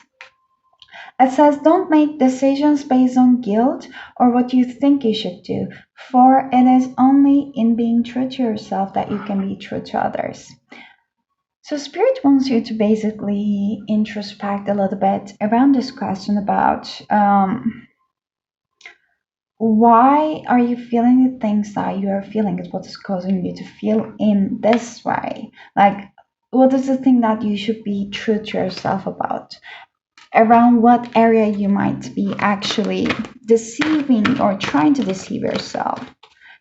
It says, don't make decisions based on guilt or what you think you should do, for it is only in being true to yourself that you can be true to others. So, Spirit wants you to basically introspect a little bit around this question about why are you feeling the things that you are feeling, is what is causing you to feel in this way. Like, what is the thing that you should be true to yourself about? Around what area you might be actually deceiving or trying to deceive yourself,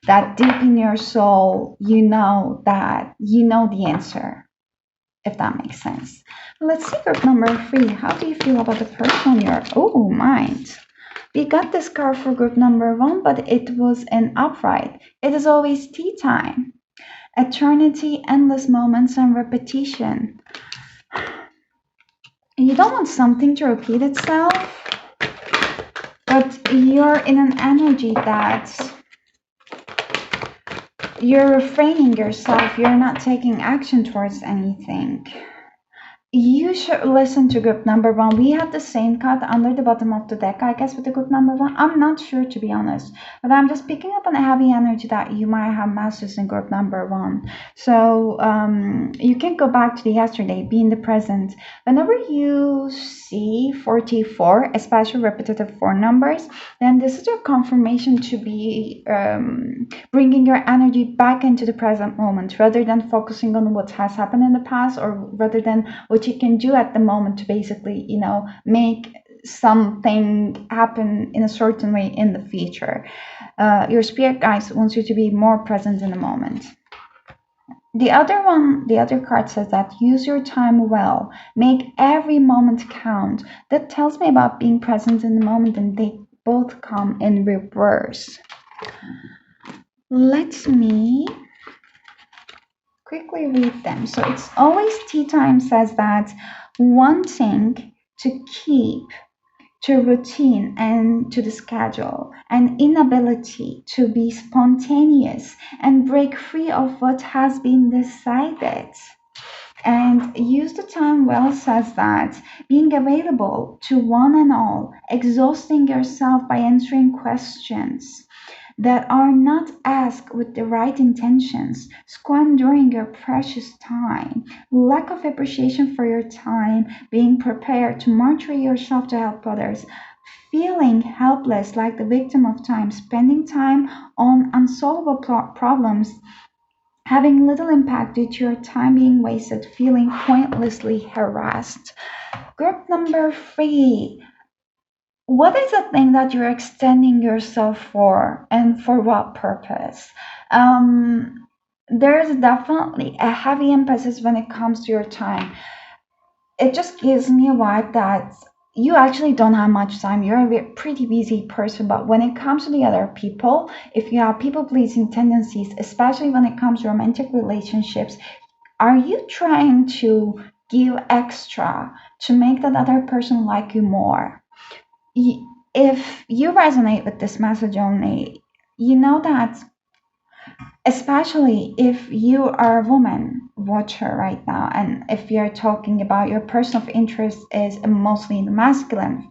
that deep in your soul you know that you know the answer, if that makes sense. Let's see group number 3. How do you feel about the person on your mind? We got this card for group number 1, but it was an upright. It is always tea time, eternity, endless moments, and repetition. You don't want something to repeat itself, but you're in an energy that you're refraining yourself. You're not taking action towards anything. You should listen to group number one. We have the same card under the bottom of the deck, I guess, with the group number one. I'm not sure, to be honest, but I'm just picking up on a heavy energy that you might have masters in group number one. So you can go back to the yesterday, be in the present. Whenever you see 44, especially repetitive four numbers, then this is your confirmation to be bringing your energy back into the present moment rather than focusing on what has happened in the past, or rather than what you can do at the moment to basically, make something happen in a certain way in the future. Your spirit guides wants you to be more present in the moment. The other card says that use your time well, make every moment count. That tells me about being present in the moment, and they both come in reverse. Let me quickly read them. So it's always tea time says that wanting to keep to routine and to the schedule, and inability to be spontaneous and break free of what has been decided. And use the time well says that being available to one and all, exhausting yourself by answering questions that are not asked with the right intentions, squandering your precious time, lack of appreciation for your time, being prepared to martyr yourself to help others, feeling helpless like the victim of time, spending time on unsolvable problems, having little impact due to your time being wasted, feeling pointlessly harassed. Group number three. What is the thing that you're extending yourself for, and for what purpose? There's definitely a heavy emphasis when it comes to your time. It just gives me a vibe that you actually don't have much time. You're a pretty busy person, but when it comes to the other people, if you have people pleasing tendencies, especially when it comes to romantic relationships, are you trying to give extra to make that other person like you more? If you resonate with this message only, you know that, especially if you are a woman watcher right now, and if you're talking about your person of interest is mostly in the masculine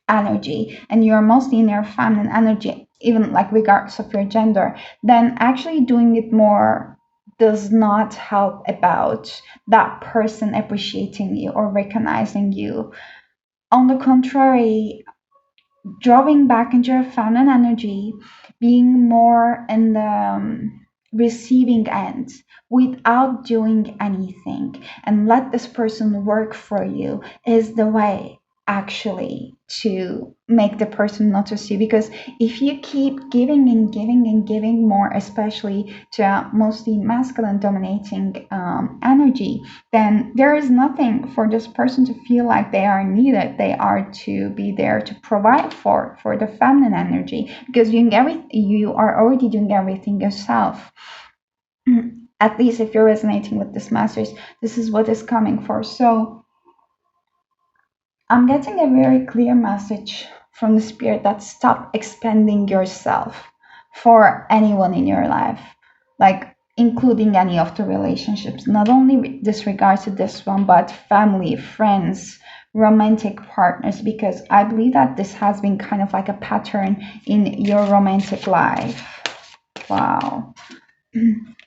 energy, and you're mostly in your feminine energy, even like regardless of your gender, then actually doing it more does not help about that person appreciating you or recognizing you. On the contrary, drawing back into your feminine energy, being more in the receiving end without doing anything, and let this person work for you is the way actually to make the person notice you. Because if you keep giving and giving and giving more, especially to a mostly masculine dominating energy, then there is nothing for this person to feel like they are needed. They are to be there to provide for the feminine energy, because you are already doing everything yourself. At least if you're resonating with this message, this is what is coming for. So I'm getting a very clear message from the spirit that stop expanding yourself for anyone in your life, like including any of the relationships, not only disregards to this one, but family, friends, romantic partners, because I believe that this has been kind of like a pattern in your romantic life. Wow.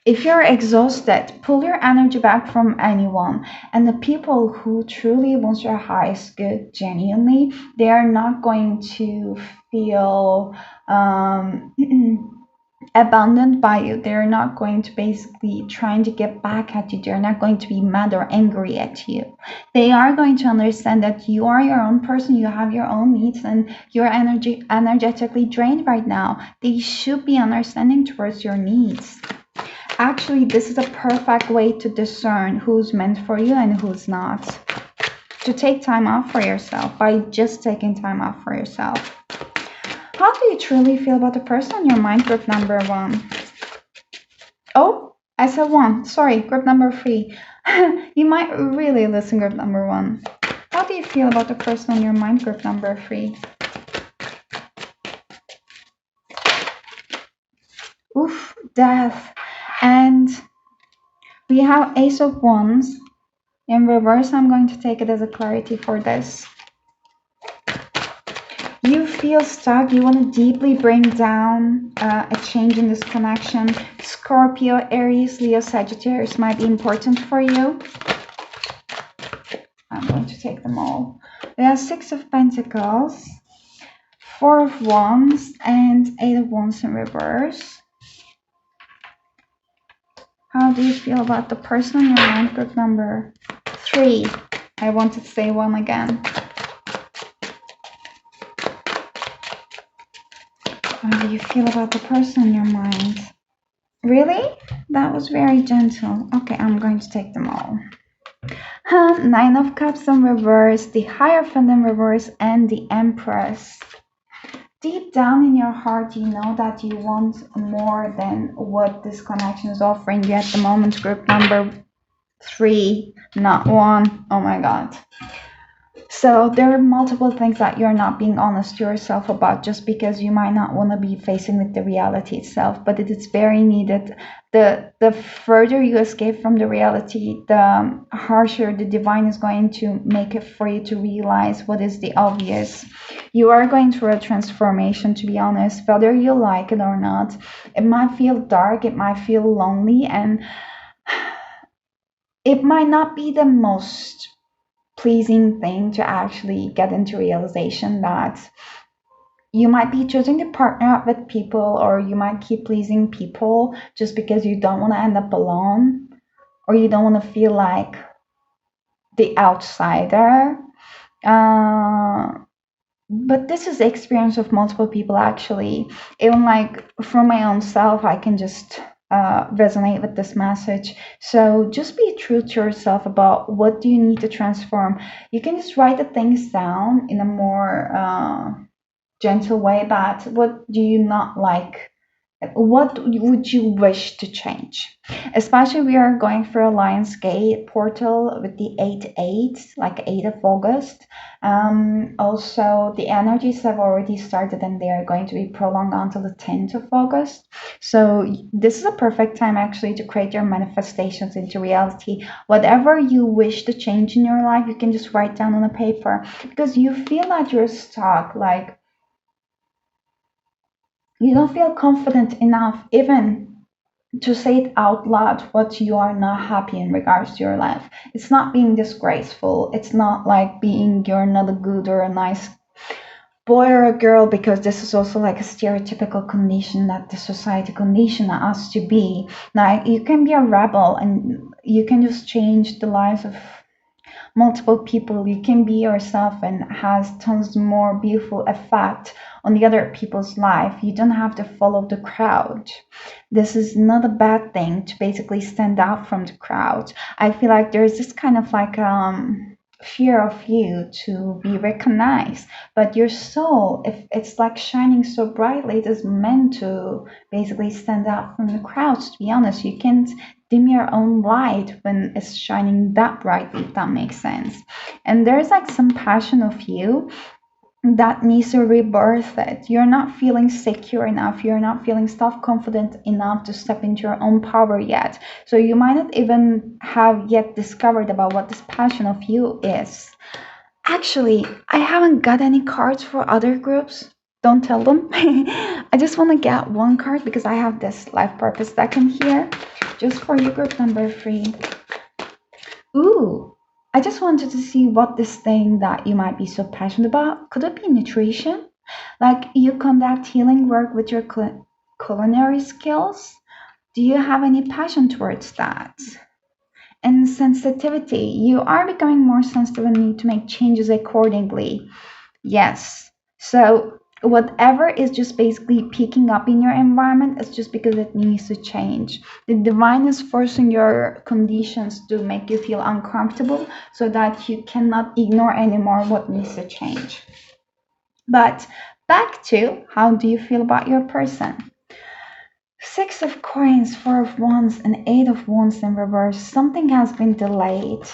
If you're exhausted, pull your energy back from anyone. And the people who truly want your highest good genuinely, they are not going to feel abandoned by you. They're not going to basically trying to get back at you. They're not going to be mad or angry at you. They are going to understand that you are your own person. You have your own needs, and you're energetically drained right now. They should be understanding towards your needs. Actually, this is a perfect way to discern who's meant for you and who's not. To take time off for yourself by just taking time off for yourself. How do you truly feel about the person on your mind? Group number one. Oh, I said one. Sorry, group number three. You might really listen, group number one. How do you feel about the person on your mind? Group number three. Oof, death. And we have Ace of Wands In reverse, I'm going to take it as a clarity for this. You feel stuck. You want to deeply bring down a change in this connection. Scorpio, Aries, Leo, Sagittarius might be important for you. I'm going to take them all. We have Six of Pentacles, Four of Wands, and Eight of Wands in reverse. How do you feel about the person in your mind? Group number 3. I wanted to say 1 again. How do you feel about the person in your mind? Really? That was very gentle. Okay, I'm going to take them all. Nine of Cups in reverse, the Hierophant in reverse, and the Empress. Deep down in your heart, you know that you want more than what this connection is offering you at the moment. Group number 3, not 1. Oh my God. So there are multiple things that you're not being honest to yourself about just because you might not want to be facing with the reality itself, but it is very needed. The further you escape from the reality, the harsher the divine is going to make it for you to realize what is the obvious. You are going through a transformation, to be honest, whether you like it or not. It might feel dark, it might feel lonely, and it might not be the most pleasing thing to actually get into realization that you might be choosing to partner up with people, or you might keep pleasing people just because you don't want to end up alone, or you don't want to feel like the outsider. But this is the experience of multiple people, actually. Even like from my own self, I can just resonate with this message. So just be true to yourself about what do you need to transform. You can just write the things down in a more gentle way. That what do you not like, what would you wish to change? Especially we are going through a Lionsgate portal with the 8-8, like 8 of August. Also, the energies have already started and they are going to be prolonged until the 10th of August. So this is a perfect time actually to create your manifestations into reality. Whatever you wish to change in your life, you can just write down on a paper, because you feel that you're stuck, like you don't feel confident enough even to say it out loud what you are not happy in regards to your life. It's not being disgraceful. It's not like being you're not a good or a nice boy or a girl, because this is also like a stereotypical condition that the society condition us to be. Now you can be a rebel and you can just change the lives of multiple people. You can be yourself and has tons more beautiful effect on the other people's life. You don't have to follow the crowd. This is not a bad thing to basically stand out from the crowd. I feel like there's this kind of like fear of you to be recognized, but your soul, if it's like shining so brightly, it is meant to basically stand out from the crowds. To be honest, you can't dim your own light when it's shining that brightly, if that makes sense. And there's like some passion of you that needs to rebirth it. You're not feeling secure enough. You're not feeling self-confident enough to step into your own power yet. So you might not even have yet discovered about what this passion of you is. Actually, I haven't got any cards for other groups. Don't tell them. I just want to get one card because I have this life purpose deck in here. Just for you, group number 3. Ooh. I just wanted to see what this thing that you might be so passionate about. Could it be nutrition? Like you conduct healing work with your culinary skills? Do you have any passion towards that? And sensitivity. You are becoming more sensitive and need to make changes accordingly. Yes. So whatever is just basically picking up in your environment is just because it needs to change. The divine is forcing your conditions to make you feel uncomfortable so that you cannot ignore anymore what needs to change. But back to, how do you feel about your person? 6 of coins, 4 of wands, and 8 of wands in reverse. Something has been delayed.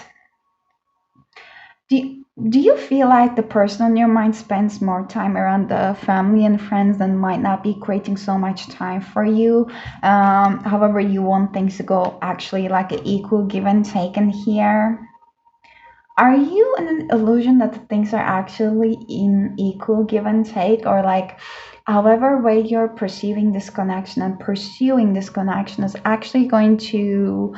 Do you feel like the person on your mind spends more time around the family and friends and might not be creating so much time for you? However, you want things to go actually like an equal give and take in here. Are you in an illusion that the things are actually in equal give and take, or like however way you're perceiving this connection and pursuing this connection is actually going to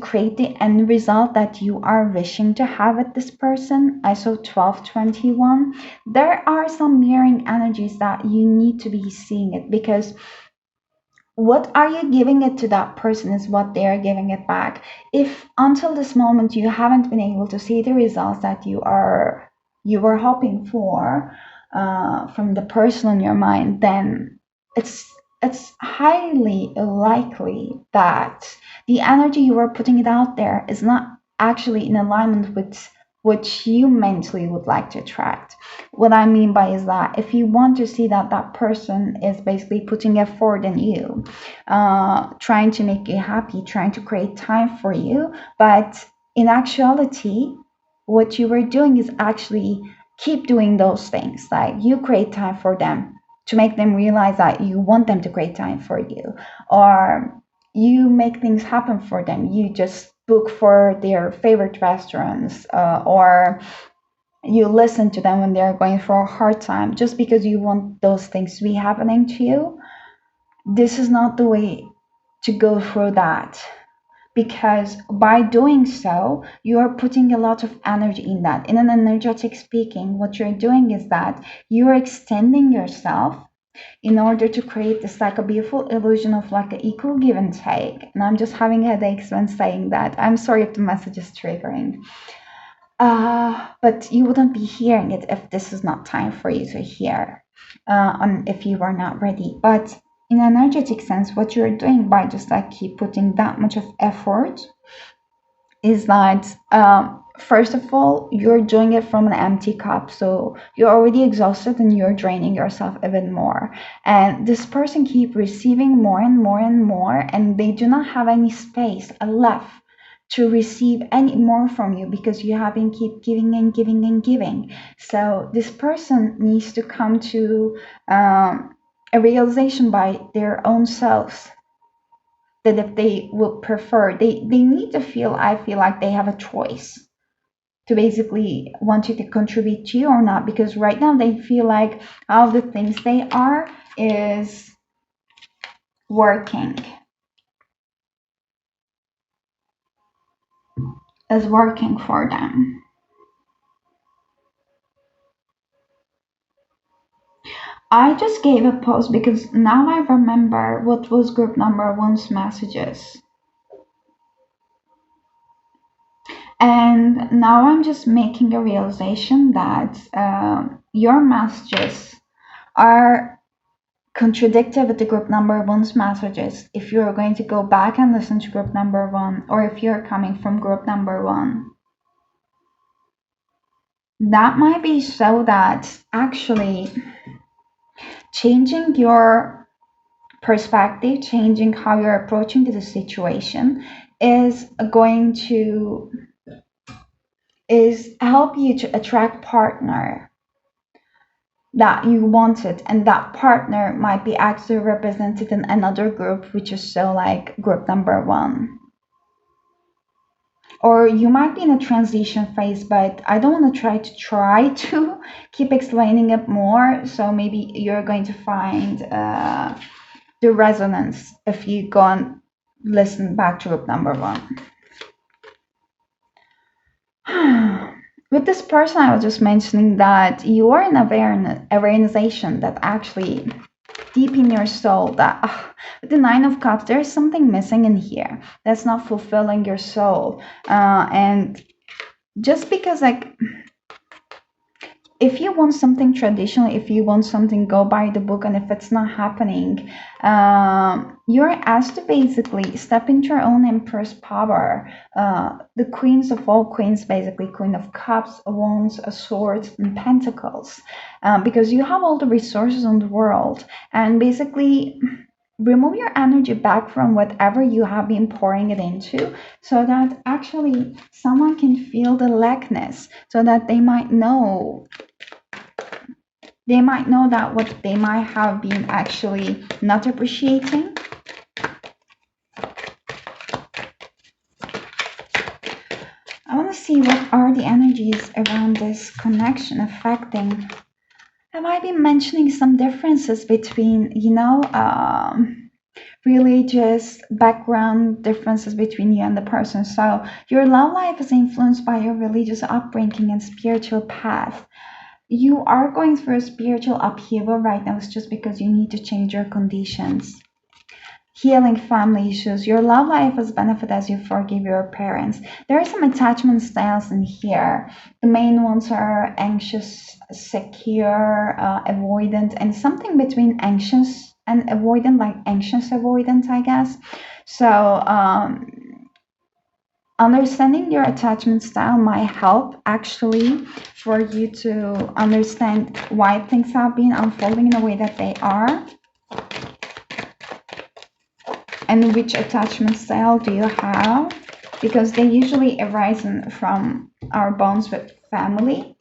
create the end result that you are wishing to have with this person? I saw 1221. There are some mirroring energies that you need to be seeing it, because what are you giving it to that person is what they are giving it back. If until this moment you haven't been able to see the results that you were hoping for from the person in your mind, then it's it's highly likely that the energy you are putting it out there is not actually in alignment with what you mentally would like to attract. What I mean by is that if you want to see that that person is basically putting effort in you, trying to make you happy, trying to create time for you, but in actuality, what you were doing is actually keep doing those things. Like you create time for them to make them realize that you want them to create time for you, or you make things happen for them. You just book for their favorite restaurants, or you listen to them when they're going through a hard time just because you want those things to be happening to you. This is not the way to go through that, because by doing so you are putting a lot of energy in that. In an energetic speaking, what you're doing is that you're extending yourself in order to create this like a beautiful illusion of like an equal give and take. And I'm just having headaches when saying that. I'm sorry if the message is triggering. But you wouldn't be hearing it if this is not time for you to hear, if you are not ready. But in an energetic sense, what you're doing by just like keep putting that much of effort is that, first of all, you're doing it from an empty cup. So you're already exhausted and you're draining yourself even more. And this person keep receiving more and more and more, and they do not have any space left to receive any more from you because you have been keep giving and giving and giving. So this person needs to come to a realization by their own selves that if they would prefer, they need to feel, I feel like they have a choice to basically want you to contribute to you or not, because right now they feel like all the things they are working is working for them. I just gave a pause because now I remember what was group number one's messages. And now I'm just making a realization that your messages are contradicted with the group number one's messages. If you're going to go back and listen to group number one, or if you're coming from group number one, that might be so that actually changing your perspective, changing how you're approaching to the situation is going to is help you to attract partner that you wanted, and that partner might be actually represented in another group, which is so like group number one. Or you might be in a transition phase, but I don't want to try to keep explaining it more, so maybe you're going to find the resonance if you go and listen back to group number one. With this person, I was just mentioning that you are in a realization that actually deep in your soul that with the Nine of Cups, there's something missing in here that's not fulfilling your soul. And just because like if you want something traditional, if you want something go by the book, and if it's not happening, you're asked to basically step into your own empress power. The queens of all queens, basically Queen of Cups, Wands, Swords, and Pentacles, because you have all the resources in the world, and basically remove your energy back from whatever you have been pouring it into, so that actually someone can feel the lackness, so that they might know that what they might have been actually not appreciating. see what are the energies around this connection affecting. Have I been mentioning some differences between, religious background differences between you and the person? So your love life is influenced by your religious upbringing and spiritual path. You are going through a spiritual upheaval right now. It's just because you need to change your conditions. Healing family issues. Your love life has benefit as you forgive your parents. There are some attachment styles in here. The main ones are anxious, secure, avoidant, and something between anxious and avoidant, like anxious avoidant, I guess. So, understanding your attachment style might help actually for you to understand why things have been unfolding in the way that they are. And which attachment style do you have? Because they usually arise from our bonds with family.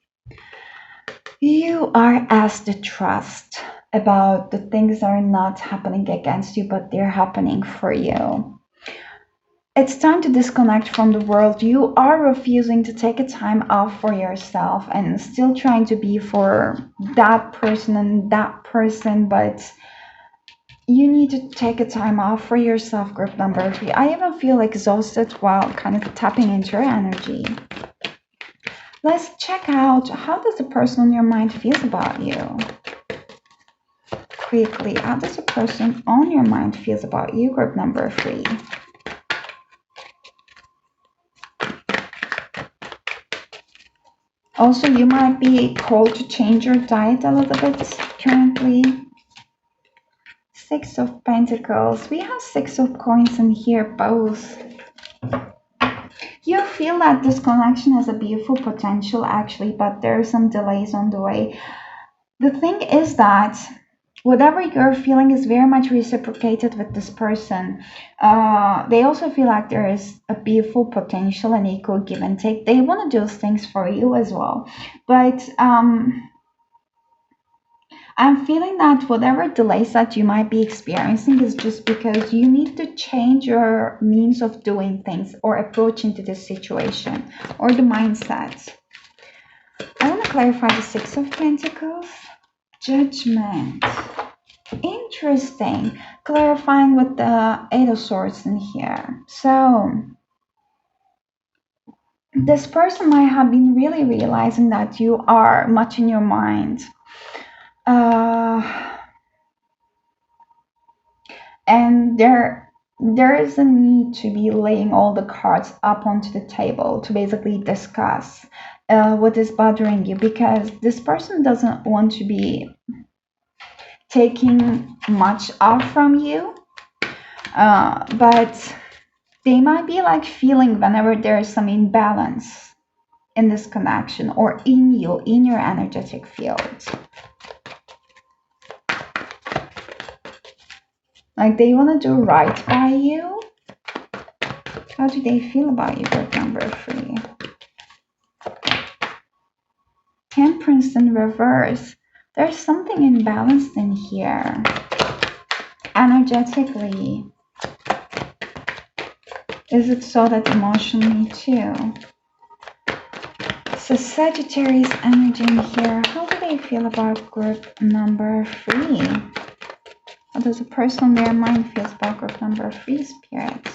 You are asked to trust about the things that are not happening against you, but they're happening for you. It's time to disconnect from the world. You are refusing to take a time off for yourself and still trying to be for that person and that person, but you need to take a time off for yourself, group number 3. I even feel exhausted while kind of tapping into your energy. Let's check out how does the person on your mind feels about you. Quickly, how does the person on your mind feels about you, group number 3? Also, you might be called to change your diet a little bit currently. Six of Pentacles. We have Six of Coins in here, both. You feel that this connection has a beautiful potential actually, but there are some delays on the way. The thing is that whatever you're feeling is very much reciprocated with this person. They also feel like there is a beautiful potential and equal give and take. They want to do things for you as well. But I'm feeling that whatever delays that you might be experiencing is just because you need to change your means of doing things or approach into this situation or the mindset. I want to clarify the Six of Pentacles. Judgment. Interesting. Clarifying with the Eight of Swords in here. So, this person might have been really realizing that you are much in your mind. And there is a need to be laying all the cards up onto the table to basically discuss what is bothering you, because this person doesn't want to be taking much off from you, but they might be like feeling whenever there is some imbalance in this connection or in you, in your energetic field. Like they want to do right by you. How do they feel about you, group number 3? Temperance in reverse. There's something imbalanced in here. Energetically. Is it so that emotionally too? So Sagittarius energy in here. How do they feel about group number 3? How does a person on their mind feel about group number 3, Spirit?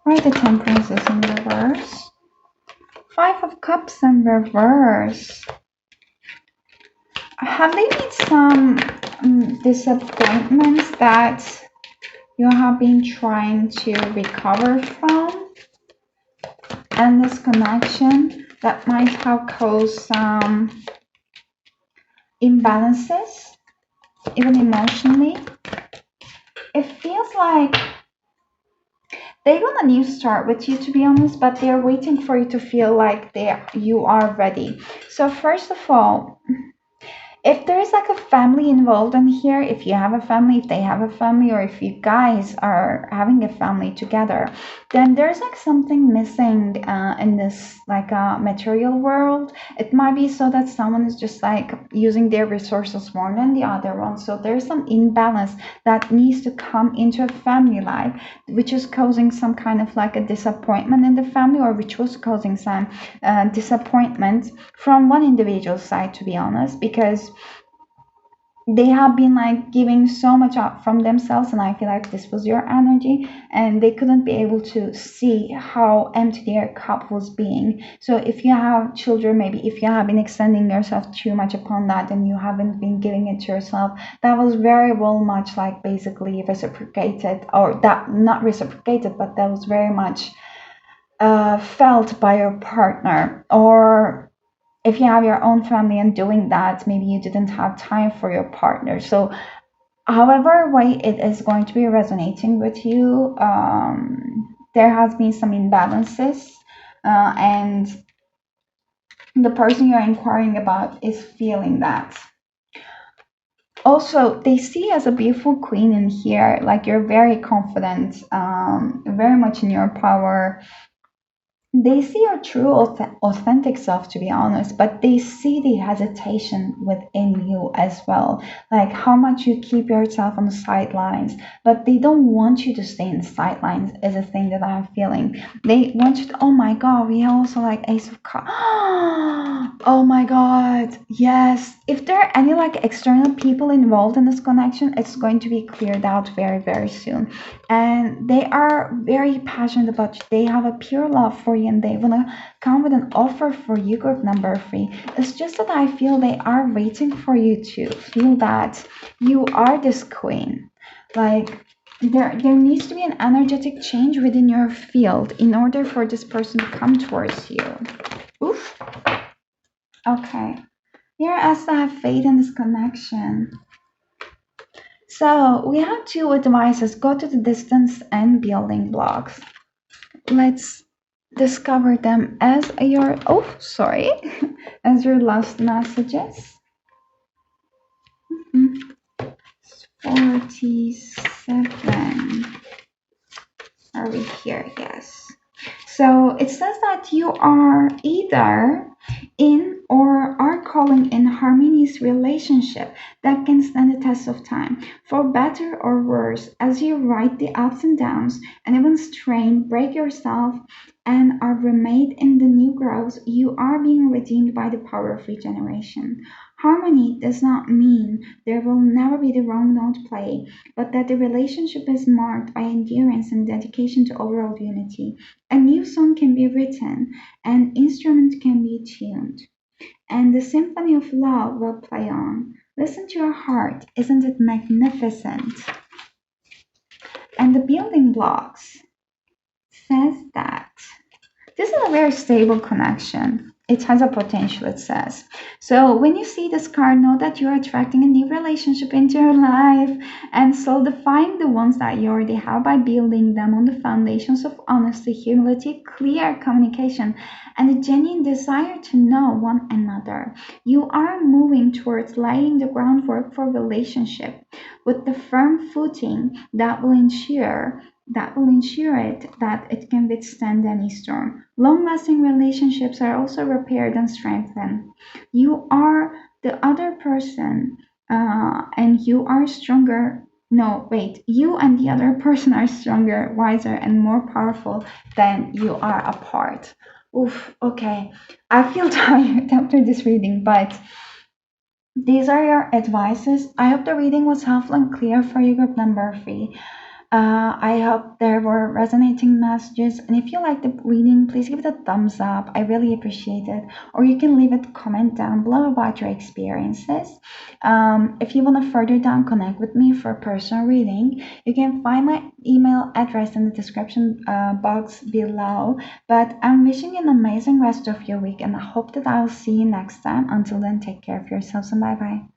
Why the Temperance is in reverse? Five of Cups in reverse. Have they made some disappointments that you have been trying to recover from? And this connection that might have caused some imbalances, even emotionally. It feels like they want a new start with you, to be honest, but they're waiting for you to feel like you are ready. So first of all, if there is like a family involved in here, if you have a family, if they have a family, or if you guys are having a family together, then there's like something missing in this like material world. It might be so that someone is just like using their resources more than the other one. So there's some imbalance that needs to come into a family life, which is causing some kind of like a disappointment in the family, or which was causing some disappointment from one individual side, to be honest, because they have been like giving so much up from themselves, and I feel like this was your energy, and they couldn't be able to see how empty their cup was being. So if you have children, maybe if you have been extending yourself too much upon that and you haven't been giving it to yourself, that was very well much like basically reciprocated, or that not reciprocated, but that was very much felt by your partner. Or if you have your own family and doing that, maybe you didn't have time for your partner. So however way it is going to be resonating with you, there has been some imbalances, and the person you're inquiring about is feeling that. Also, they see as a beautiful queen in here, like you're very confident, very much in your power. They see your true, authentic self, to be honest, but they see the hesitation within you as well. Like how much you keep yourself on the sidelines, but they don't want you to stay in the sidelines, is a thing that I'm feeling. They want you to, oh my god, we also like Ace of Cups. Oh my god, yes. If there are any like external people involved in this connection, it's going to be cleared out very, very soon. And they are very passionate about you. They have a pure love for you, and they want to come with an offer for you, group number 3. It's just that I feel they are waiting for you to feel that you are this queen. Like there needs to be an energetic change within your field in order for this person to come towards you. Oof. Okay. You're asked to have faith in this connection. So we have two advices: go to the distance and building blocks. Let's discover them as your as your last messages. 47. Are we here? Yes. So it says that you are either in or are calling in harmonious relationship that can stand the test of time, for better or worse, as you ride the ups and downs and even strain, break yourself, and are remade in the new growth. You are being redeemed by the power of regeneration. Harmony does not mean there will never be the wrong note played, but that the relationship is marked by endurance and dedication to overall unity. A new song can be written, an instrument can be tuned, and the symphony of love will play on. Listen to your heart. Isn't it magnificent? And the building blocks says that this is a very stable connection. It has a potential, it says. So when you see this card, know that you're attracting a new relationship into your life and solidifying the ones that you already have by building them on the foundations of honesty, humility, clear communication, and a genuine desire to know one another. You are moving towards laying the groundwork for relationship with the firm footing that will ensure that it can withstand any storm. Long-lasting relationships are also repaired and strengthened. You are the other person, and you are stronger. No, wait. You and the other person are stronger, wiser, and more powerful than you are apart. Oof. Okay. I feel tired after this reading, but these are your advices. I hope the reading was helpful and clear for you, group number 3. I hope there were resonating messages. And if you like the reading, please give it a thumbs up. I really appreciate it. Or you can leave a comment down below about your experiences. If you want to further down connect with me for a personal reading, you can find my email address in the description box below. But I'm wishing you an amazing rest of your week, and I hope that I'll see you next time. Until then, take care of yourselves and bye bye.